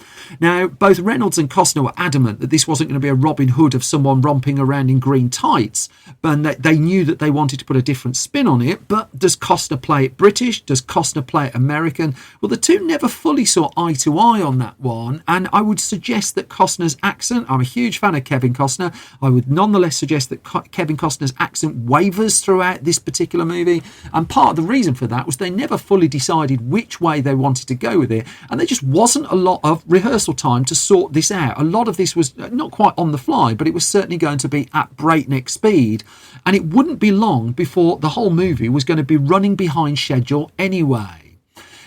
Now, both Reynolds and Costner were adamant that this wasn't going to be a Robin Hood of someone romping around in green tights, and that they knew that they wanted to put a different spin on it. But does Costner play it British? Does Costner play it American? Well, the two never fully saw eye to eye on that one, and I would suggest that Costner's accent, I'm a huge fan of Kevin Costner, I would nonetheless suggest that Kevin Costner's accent wavers throughout this particular movie, and part of the reason for that was they never fully decided which way they wanted to go with it, and there just wasn't a lot of rehearsal time to sort this out. A lot of this was not quite on the fly, but it was certainly going to be at breakneck speed, and it wouldn't be long before the whole movie was going to be running behind schedule anyway.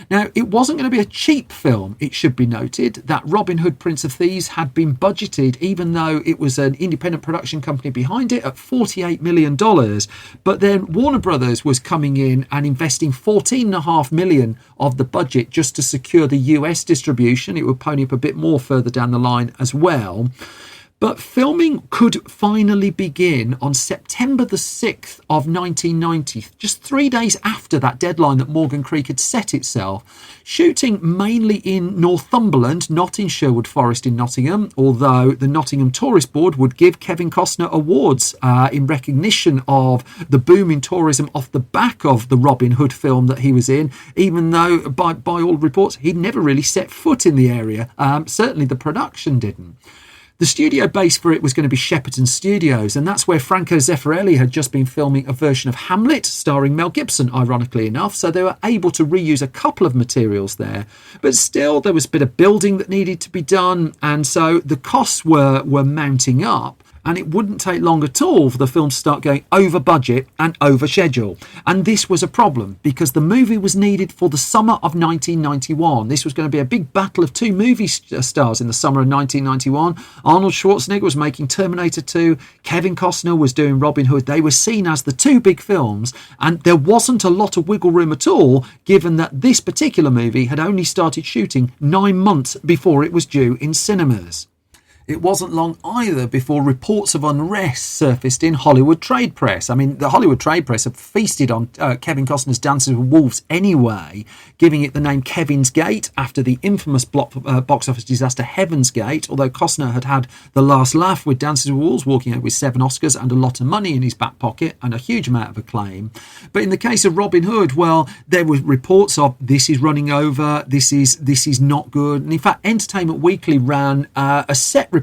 Now, it wasn't going to be a cheap film, it should be noted, that Robin Hood Prince of Thieves had been budgeted, even though it was an independent production company behind it, at $48 million. But then Warner Brothers was coming in and investing $14.5 million of the budget just to secure the US distribution. It would pony up a bit more further down the line as well. But filming could finally begin on September the 6th of 1990, just 3 days after that deadline that Morgan Creek had set itself. Shooting mainly in Northumberland, not in Sherwood Forest in Nottingham, although the Nottingham Tourist Board would give Kevin Costner awards in recognition of the boom in tourism off the back of the Robin Hood film that he was in, even though by all reports he'd never really set foot in the area. Certainly the production didn't. The studio base for it was going to be Shepperton Studios, and that's where Franco Zeffirelli had just been filming a version of Hamlet starring Mel Gibson, ironically enough, so they were able to reuse a couple of materials there. But still, there was a bit of building that needed to be done, and so the costs were mounting up. And it wouldn't take long at all for the film to start going over budget and over schedule. And this was a problem because the movie was needed for the summer of 1991. This was going to be a big battle of two movie stars in the summer of 1991. Arnold Schwarzenegger was making Terminator 2. Kevin Costner was doing Robin Hood. They were seen as the two big films, and there wasn't a lot of wiggle room at all, given that this particular movie had only started shooting 9 months before it was due in cinemas. It wasn't long either before reports of unrest surfaced in Hollywood trade press. I mean, the Hollywood trade press have feasted on Kevin Costner's Dances with Wolves anyway, giving it the name Kevin's Gate after the infamous box office disaster Heaven's Gate, although Costner had the last laugh with Dances with Wolves, walking out with 7 Oscars and a lot of money in his back pocket and a huge amount of acclaim. But in the case of Robin Hood, well, there were reports of this is running over, this is not good. And in fact, Entertainment Weekly ran a set report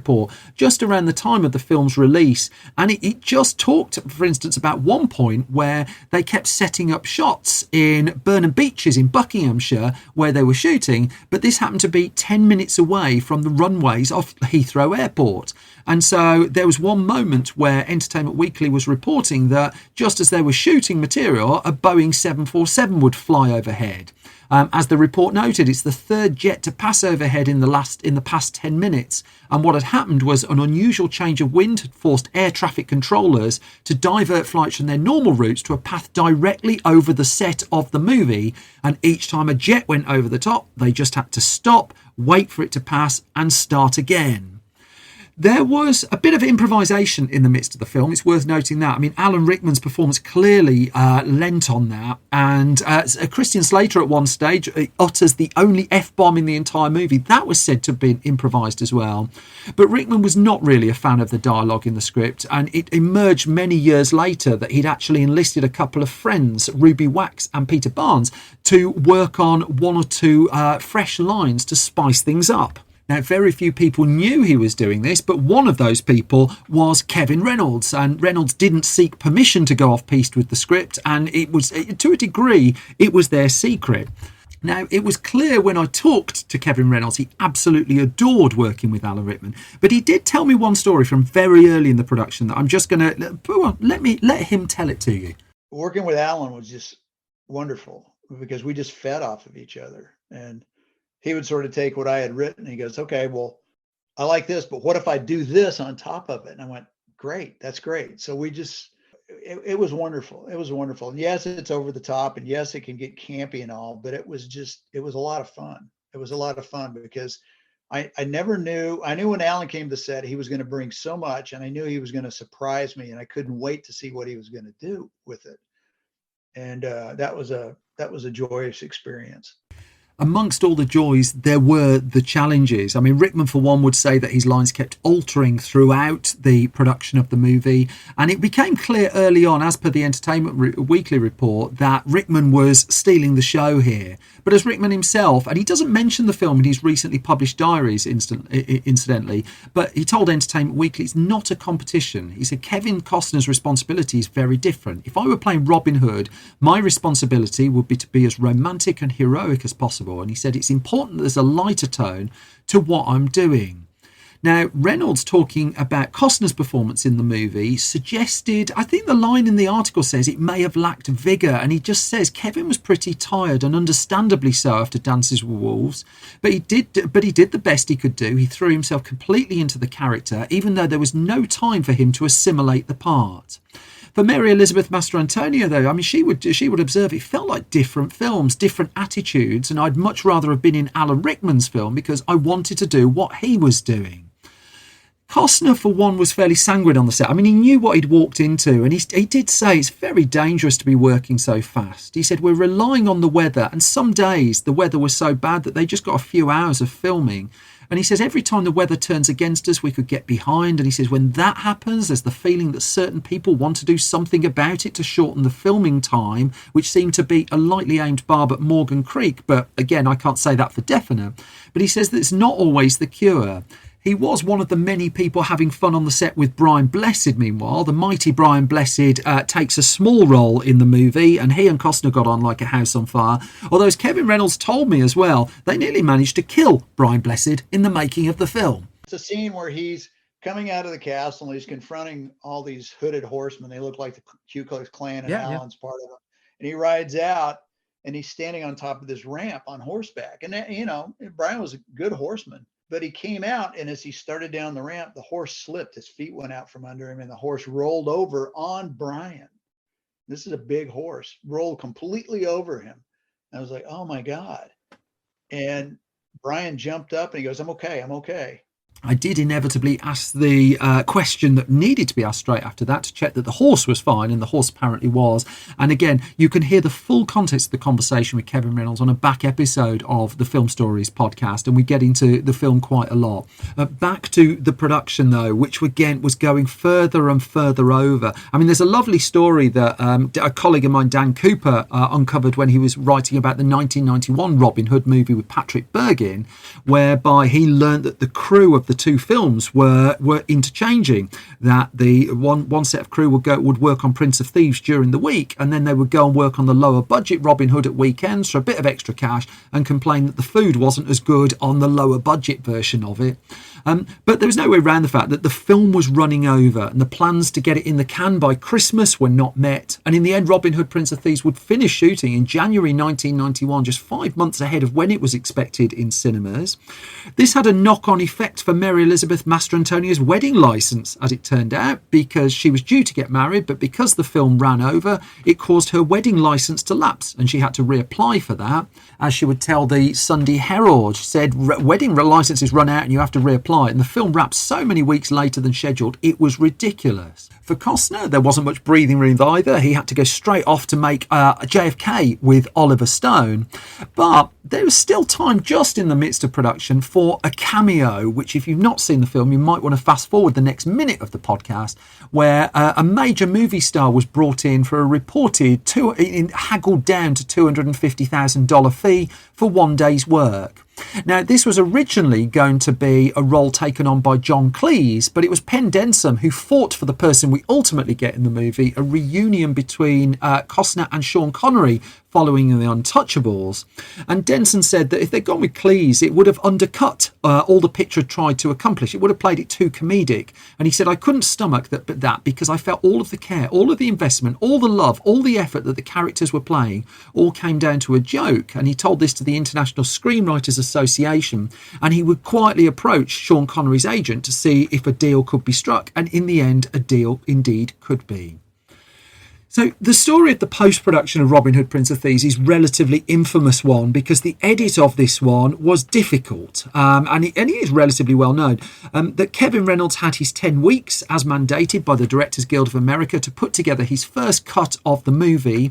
just around the time of the film's release, and it just talked, for instance, about one point where they kept setting up shots in Burnham Beeches in Buckinghamshire where they were shooting, but this happened to be 10 minutes away from the runways of Heathrow Airport. And so there was one moment where Entertainment Weekly was reporting that just as they were shooting material, a Boeing 747 would fly overhead. As the report noted, it's the third jet to pass overhead in the past 10 minutes. And what had happened was an unusual change of wind had forced air traffic controllers to divert flights from their normal routes to a path directly over the set of the movie. And each time a jet went over the top, they just had to stop, wait for it to pass, and start again. There was a bit of improvisation in the midst of the film. It's worth noting that. I mean, Alan Rickman's performance clearly lent on that. And Christian Slater at one stage utters the only F-bomb in the entire movie. That was said to have been improvised as well. But Rickman was not really a fan of the dialogue in the script. And it emerged many years later that he'd actually enlisted a couple of friends, Ruby Wax and Peter Barnes, to work on one or two fresh lines to spice things up. Now, very few people knew he was doing this, but one of those people was Kevin Reynolds, and Reynolds didn't seek permission to go off-piste with the script, and it was, to a degree, it was their secret. Now, it was clear when I talked to Kevin Reynolds, he absolutely adored working with Alan Rickman, but he did tell me one story from very early in the production that I'm just going to, let him tell it to you. Working with Alan was just wonderful because we just fed off of each other, and he would sort of take what I had written. And he goes, okay, well, I like this, but what if I do this on top of it? And I went, great, that's great. So we just, it was wonderful. It was wonderful. And yes, it's over the top, and yes, it can get campy and all, but it was a lot of fun. It was a lot of fun because I knew when Alan came to set, he was going to bring so much, and I knew he was going to surprise me, and I couldn't wait to see what he was going to do with it. And that was a joyous experience. Amongst all the joys, there were the challenges. I mean, Rickman, for one, would say that his lines kept altering throughout the production of the movie. And it became clear early on, as per the Entertainment Weekly report, that Rickman was stealing the show here. But as Rickman himself, and he doesn't mention the film in his recently published diaries, incidentally, but he told Entertainment Weekly it's not a competition. He said Kevin Costner's responsibility is very different. If I were playing Robin Hood, my responsibility would be to be as romantic and heroic as possible. And he said it's important that there's a lighter tone to what I'm doing. Now, Reynolds, talking about Costner's performance in the movie, suggested, I think the line in the article says it may have lacked vigour, and he just says Kevin was pretty tired, and understandably so after Dances with Wolves, but he did the best he could do. He threw himself completely into the character, even though there was no time for him to assimilate the part. For Mary Elizabeth Mastrantonio, though, I mean, she would observe it felt like different films, different attitudes, and I'd much rather have been in Alan Rickman's film because I wanted to do what he was doing. Costner, for one, was fairly sanguine on the set. I mean, he knew what he'd walked into, and he did say it's very dangerous to be working so fast. He said, we're relying on the weather, and some days the weather was so bad that they just got a few hours of filming. And he says every time the weather turns against us, we could get behind. And he says when that happens, there's the feeling that certain people want to do something about it to shorten the filming time, which seemed to be a lightly aimed barb at Morgan Creek. But again, I can't say that for definite. But he says that it's not always the cure. He was one of the many people having fun on the set with Brian Blessed, meanwhile. The mighty Brian Blessed takes a small role in the movie, and he and Costner got on like a house on fire. Although, as Kevin Reynolds told me as well, they nearly managed to kill Brian Blessed in the making of the film. It's a scene where he's coming out of the castle and he's confronting all these hooded horsemen. They look like the Ku Klux Klan, and Alan's part of them. And he rides out, and he's standing on top of this ramp on horseback. And, you know, Brian was a good horseman. But he came out, and as he started down the ramp, the horse slipped. His feet went out from under him, and the horse rolled over on Brian. This is a big horse, rolled completely over him. And I was like, oh, my God. And Brian jumped up, and he goes, I'm okay. I'm okay. I did inevitably ask the question that needed to be asked straight after that to check that the horse was fine, and the horse apparently was. And again, you can hear the full context of the conversation with Kevin Reynolds on a back episode of the Film Stories podcast, and we get into the film quite a lot. Back to the production, though, which again was going further and further over. I mean, there's a lovely story that a colleague of mine, Dan Cooper, uncovered when he was writing about the 1991 Robin Hood movie with Patrick Bergin, whereby he learned that the crew of the two films were interchanging, that the one set of crew would work on Prince of Thieves during the week, and then they would go and work on the lower budget Robin Hood at weekends for a bit of extra cash and complain that the food wasn't as good on the lower budget version of it. But there was no way around the fact that the film was running over, and the plans to get it in the can by Christmas were not met. And in the end, Robin Hood Prince of Thieves would finish shooting in January 1991, just 5 months ahead of when it was expected in cinemas. This had a knock-on effect for Mary Elizabeth Mastrantonio's wedding licence, as it turned out, because she was due to get married, but because the film ran over, it caused her wedding licence to lapse, and she had to reapply for that. As she would tell the Sunday Herald, she said, wedding licences run out and you have to reapply. flight, and the film wrapped so many weeks later than scheduled, it was ridiculous. For Costner, there wasn't much breathing room either. He had to go straight off to make JFK with Oliver Stone. But there was still time just in the midst of production for a cameo, which if you've not seen the film, you might want to fast forward the next minute of the podcast, where a major movie star was brought in for a reported haggled down to $250,000 fee for one day's work. Now, this was originally going to be a role taken on by John Cleese, but it was Penn Denson who fought for the person we ultimately get in the movie, a reunion between Costner and Sean Connery following The Untouchables. And Denson said that if they'd gone with Cleese, it would have undercut all the picture had tried to accomplish. It would have played it too comedic. And he said, I couldn't stomach that because I felt all of the care, all of the investment, all the love, all the effort that the characters were playing all came down to a joke. And he told this to the International Screenwriters Association, and he would quietly approach Sean Connery's agent to see if a deal could be struck. And in the end, a deal indeed could be. So the story of the post-production of Robin Hood, Prince of Thieves is relatively infamous one because the edit of this one was difficult and it is relatively well known. That Kevin Reynolds had his 10 weeks as mandated by the Directors Guild of America to put together his first cut of the movie,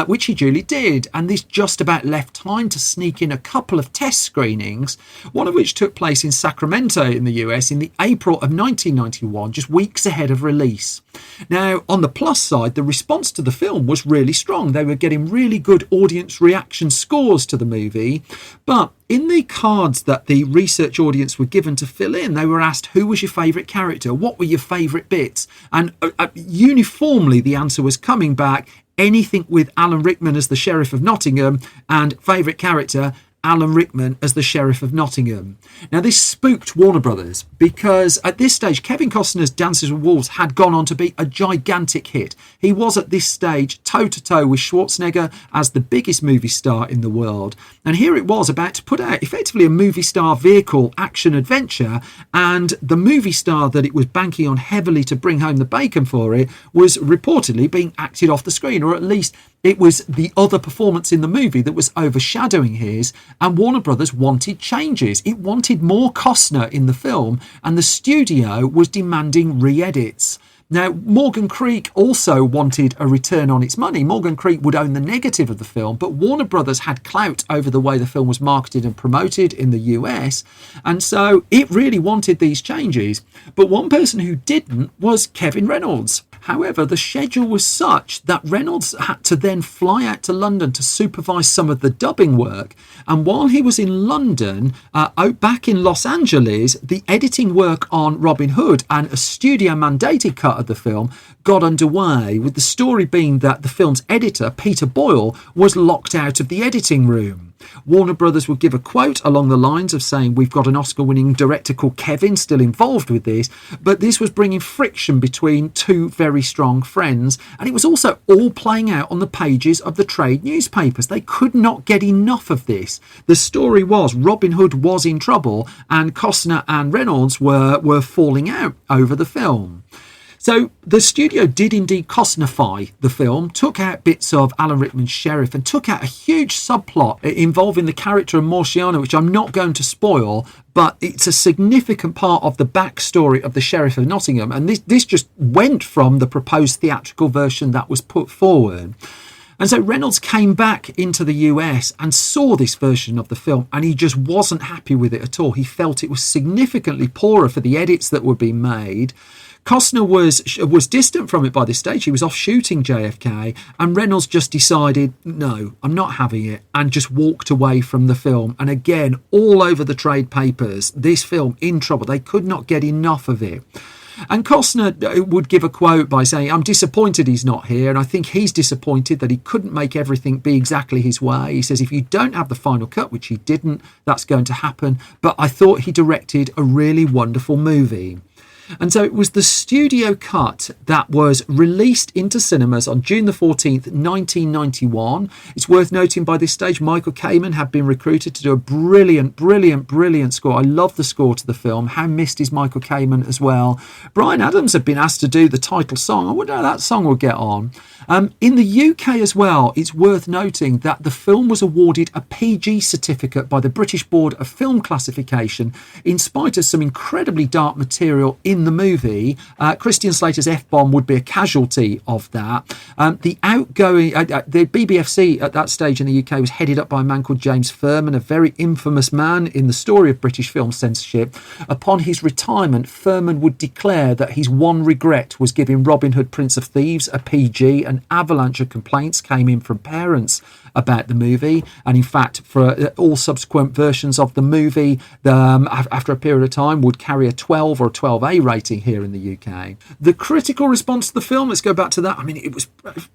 which he duly did. And this just about left time to sneak in a couple of test screenings, one of which took place in Sacramento in the US in the April of 1991, just weeks ahead of release. Now, on the plus side, the response to the film was really strong. They were getting really good audience reaction scores to the movie, but in the cards that the research audience were given to fill in, they were asked, who was your favourite character? What were your favourite bits? And uniformly, the answer was coming back, anything with Alan Rickman as the Sheriff of Nottingham, and favourite character, Alan Rickman as the Sheriff of Nottingham. Now, this spooked Warner Brothers because at this stage, Kevin Costner's Dances with Wolves had gone on to be a gigantic hit. He was at this stage toe-to-toe with Schwarzenegger as the biggest movie star in the world. And here it was about to put out effectively a movie star vehicle action-adventure, and the movie star that it was banking on heavily to bring home the bacon for it was reportedly being acted off the screen, or at least it was the other performance in the movie that was overshadowing his, and Warner Brothers wanted changes. It wanted more Costner in the film, and the studio was demanding re-edits. Now, Morgan Creek also wanted a return on its money. Morgan Creek would own the negative of the film, but Warner Brothers had clout over the way the film was marketed and promoted in the US, and so it really wanted these changes. But one person who didn't was Kevin Reynolds. However, the schedule was such that Reynolds had to then fly out to London to supervise some of the dubbing work. And while he was in London, back in Los Angeles, the editing work on Robin Hood and a studio-mandated cut of the film got underway, with the story being that the film's editor, Peter Boyle, was locked out of the editing room. Warner Brothers would give a quote along the lines of saying, we've got an Oscar-winning director called Kevin still involved with this, but this was bringing friction between two very strong friends, and it was also all playing out on the pages of the trade newspapers. They could not get enough of this. The story was Robin Hood was in trouble, and Costner and Reynolds were falling out over the film. So the studio did indeed Costnerify the film, took out bits of Alan Rickman's sheriff and took out a huge subplot involving the character of Marciano, which I'm not going to spoil, but it's a significant part of the backstory of the Sheriff of Nottingham. And this just went from the proposed theatrical version that was put forward. And so Reynolds came back into the US and saw this version of the film, and he just wasn't happy with it at all. He felt it was significantly poorer for the edits that were being made. Costner was distant from it by this stage. He was off shooting JFK, and Reynolds just decided, no, I'm not having it, and just walked away from the film. And again, all over the trade papers, this film in trouble. They could not get enough of it. And Costner would give a quote by saying, I'm disappointed he's not here, and I think he's disappointed that he couldn't make everything be exactly his way. He says, if you don't have the final cut, which he didn't, that's going to happen, but I thought he directed a really wonderful movie. And so it was the studio cut that was released into cinemas on June the 14th, 1991. It's worth noting by this stage, Michael Kamen had been recruited to do a brilliant score. I love the score to the film. How missed is Michael Kamen as well. Bryan Adams had been asked to do the title song. I wonder how that song will get on. In the UK as well, it's worth noting that the film was awarded a PG certificate by the British Board of Film Classification in spite of some incredibly dark material in the movie. Christian Slater's F-bomb would be a casualty of that. The BBFC at that stage in the UK was headed up by a man called James Furman, a very infamous man in the story of British film censorship. Upon his retirement, Furman would declare that his one regret was giving Robin Hood Prince of Thieves a PG. An avalanche of complaints came in from parents about the movie, and in fact for all subsequent versions of the movie, after a period of time, would carry a 12 or a 12A rating here in the UK. The critical response to the film, let's go back to that. I mean, it was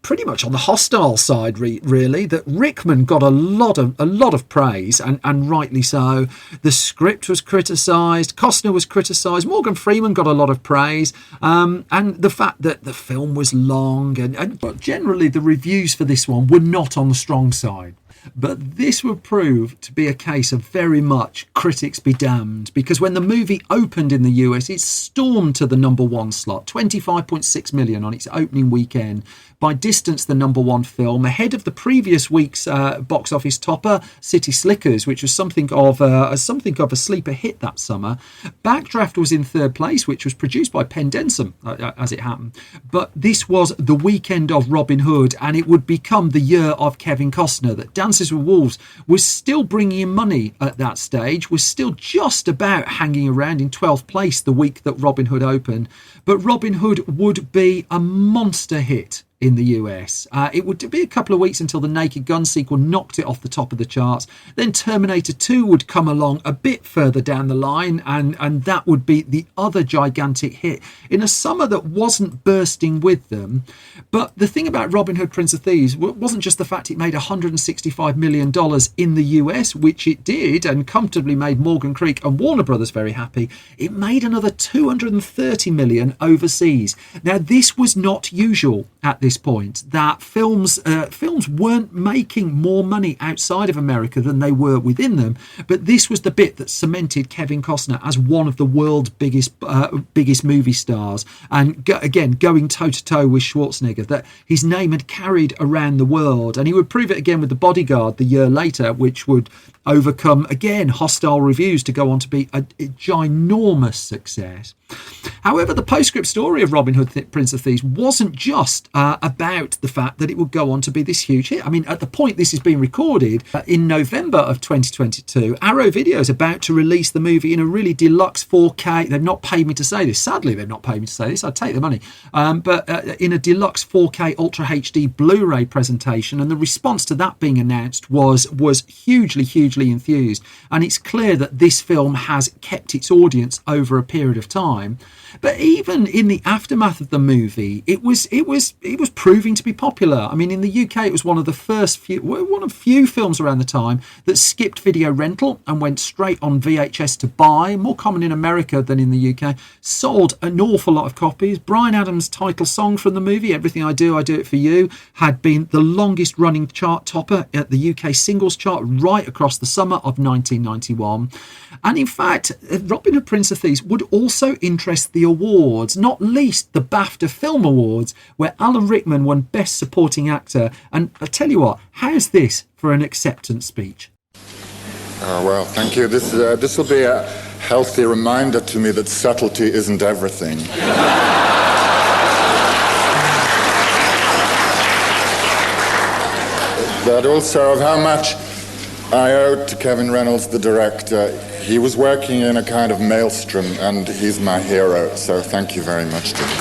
pretty much on the hostile side, really. That Rickman got a lot of praise, and rightly so. The script was criticised, Costner was criticised, Morgan Freeman got a lot of praise, and the fact that the film was long, but generally the reviews for this one were not on the strong side. But this would prove to be a case of very much critics be damned, because when the movie opened in the US, it stormed to the #1 slot, 25.6 million on its opening weekend. By distance, the #1 film, ahead of the previous week's box office topper, City Slickers, which was something of a sleeper hit that summer. Backdraft was in third place, which was produced by Penn Denson, as it happened. But this was the weekend of Robin Hood, and it would become the year of Kevin Costner. That Dances with Wolves was still bringing in money at that stage, was still just about hanging around in 12th place the week that Robin Hood opened. But Robin Hood would be a monster hit in the US. It would be a couple of weeks until the Naked Gun sequel knocked it off the top of the charts. Then Terminator 2 would come along a bit further down the line, and that would be the other gigantic hit in a summer that wasn't bursting with them. But the thing about Robin Hood Prince of Thieves wasn't just the fact it made $165 million in the US, which it did, and comfortably made Morgan Creek and Warner Brothers very happy. It made another $230 million overseas. Now, this was not usual at this point, that films weren't making more money outside of America than they were within them, but this was the bit that cemented Kevin Costner as one of the world's biggest movie stars, and again going toe to toe with Schwarzenegger, that his name had carried around the world, and he would prove it again with The Bodyguard the year later, which would overcome again hostile reviews to go on to be a ginormous success. However, the postscript story of Robin Hood Prince of Thieves wasn't just about the fact that it would go on to be this huge hit. I mean, at the point this is being recorded, in November of 2022, Arrow Video is about to release the movie in a really deluxe 4K. They've not paid me to say this. Sadly, they've not paid me to say this. I'd take the money. But in a deluxe 4K Ultra HD Blu-ray presentation, and the response to that being announced was hugely enthused. And it's clear that this film has kept its audience over a period of time. But even in the aftermath of the movie, it was proving to be popular. I mean, in the UK, it was one of few films around the time that skipped video rental and went straight on VHS to buy. More common in America than in the UK. Sold an awful lot of copies. Bryan Adams' title song from the movie, "Everything I Do It For You," had been the longest running chart topper at the UK singles chart right across the summer of 1991. And in fact, Robin Hood Prince of Thieves would also interest the awards, not least the BAFTA Film Awards, where Alan Rickman won Best Supporting Actor. And I tell you what, how's this for an acceptance speech? Well, thank you. This will be a healthy reminder to me that subtlety isn't everything. But also of how much I owe to Kevin Reynolds, the director. He was working in a kind of maelstrom, and he's my hero, so thank you very much to him.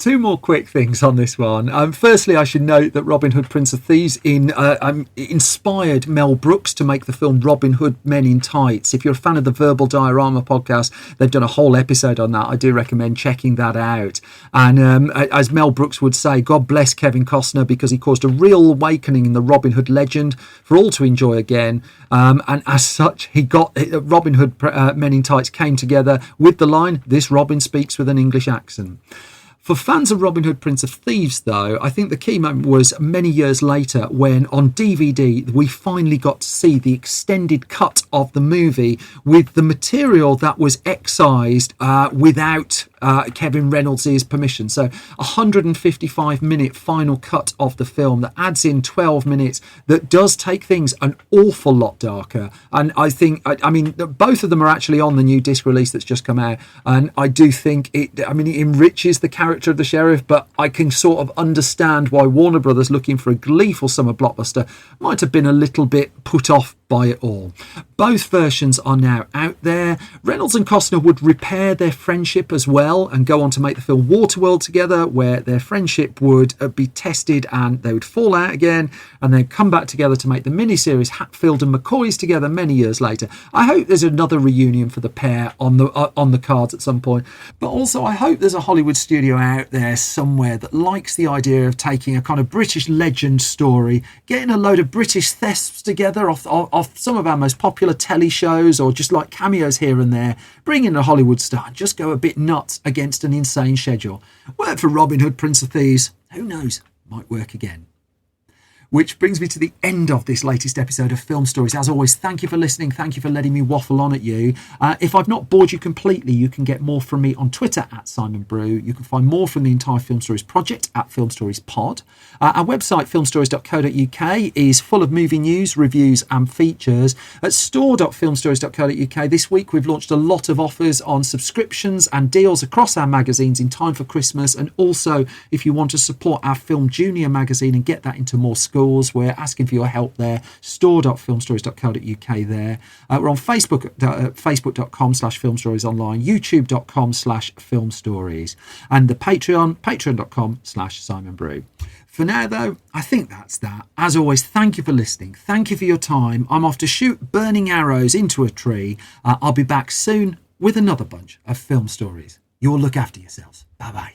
Two more quick things on this one. Firstly, I should note that Robin Hood, Prince of Thieves inspired Mel Brooks to make the film Robin Hood, Men in Tights. If you're a fan of the Verbal Diorama podcast, they've done a whole episode on that. I do recommend checking that out. And as Mel Brooks would say, God bless Kevin Costner, because he caused a real awakening in the Robin Hood legend for all to enjoy again. And as such, he got Robin Hood, Men in Tights came together with the line, "This Robin speaks with an English accent." For fans of Robin Hood, Prince of Thieves, though, I think the key moment was many years later when on DVD we finally got to see the extended cut of the movie with the material that was excised without Kevin Reynolds' permission. So 155-minute final cut of the film that adds in 12 minutes that does take things an awful lot darker. And I think, I mean, both of them are actually on the new disc release that's just come out. And I do think it enriches the character of the sheriff, but I can sort of understand why Warner Brothers, looking for a gleeful summer blockbuster, might have been a little bit put off by it all. Both versions are now out there. Reynolds and Costner would repair their friendship as well and go on to make the film Waterworld together, where their friendship would be tested and they would fall out again and then come back together to make the miniseries Hatfield and McCoys together many years later. I hope there's another reunion for the pair on the cards at some point, but also I hope there's a Hollywood studio out there somewhere that likes the idea of taking a kind of British legend story, getting a load of British thefts together off some of our most popular telly shows, or just like cameos here and there, bring in a Hollywood star and just go a bit nuts against an insane schedule. Work for Robin Hood, Prince of Thieves. Who knows? Might work again. Which brings me to the end of this latest episode of Film Stories. As always, thank you for listening. Thank you for letting me waffle on at you. If I've not bored you completely, you can get more from me on Twitter at Simon Brew. You can find more from the entire Film Stories project at Film Stories Pod. Our website, filmstories.co.uk, is full of movie news, reviews and features. At store.filmstories.co.uk this week, we've launched a lot of offers on subscriptions and deals across our magazines in time for Christmas. And also, if you want to support our Film Junior magazine and get that into more schools, we're asking for your help there. Store.filmstories.co.uk there. We're on Facebook, facebook.com/filmstoriesonline, youtube.com/filmstories, and the Patreon, patreon.com/Simon Brew. For now, though, I think that's that. As always, thank you for listening. Thank you for your time. I'm off to shoot burning arrows into a tree. I'll be back soon with another bunch of film stories. You all look after yourselves. Bye-bye.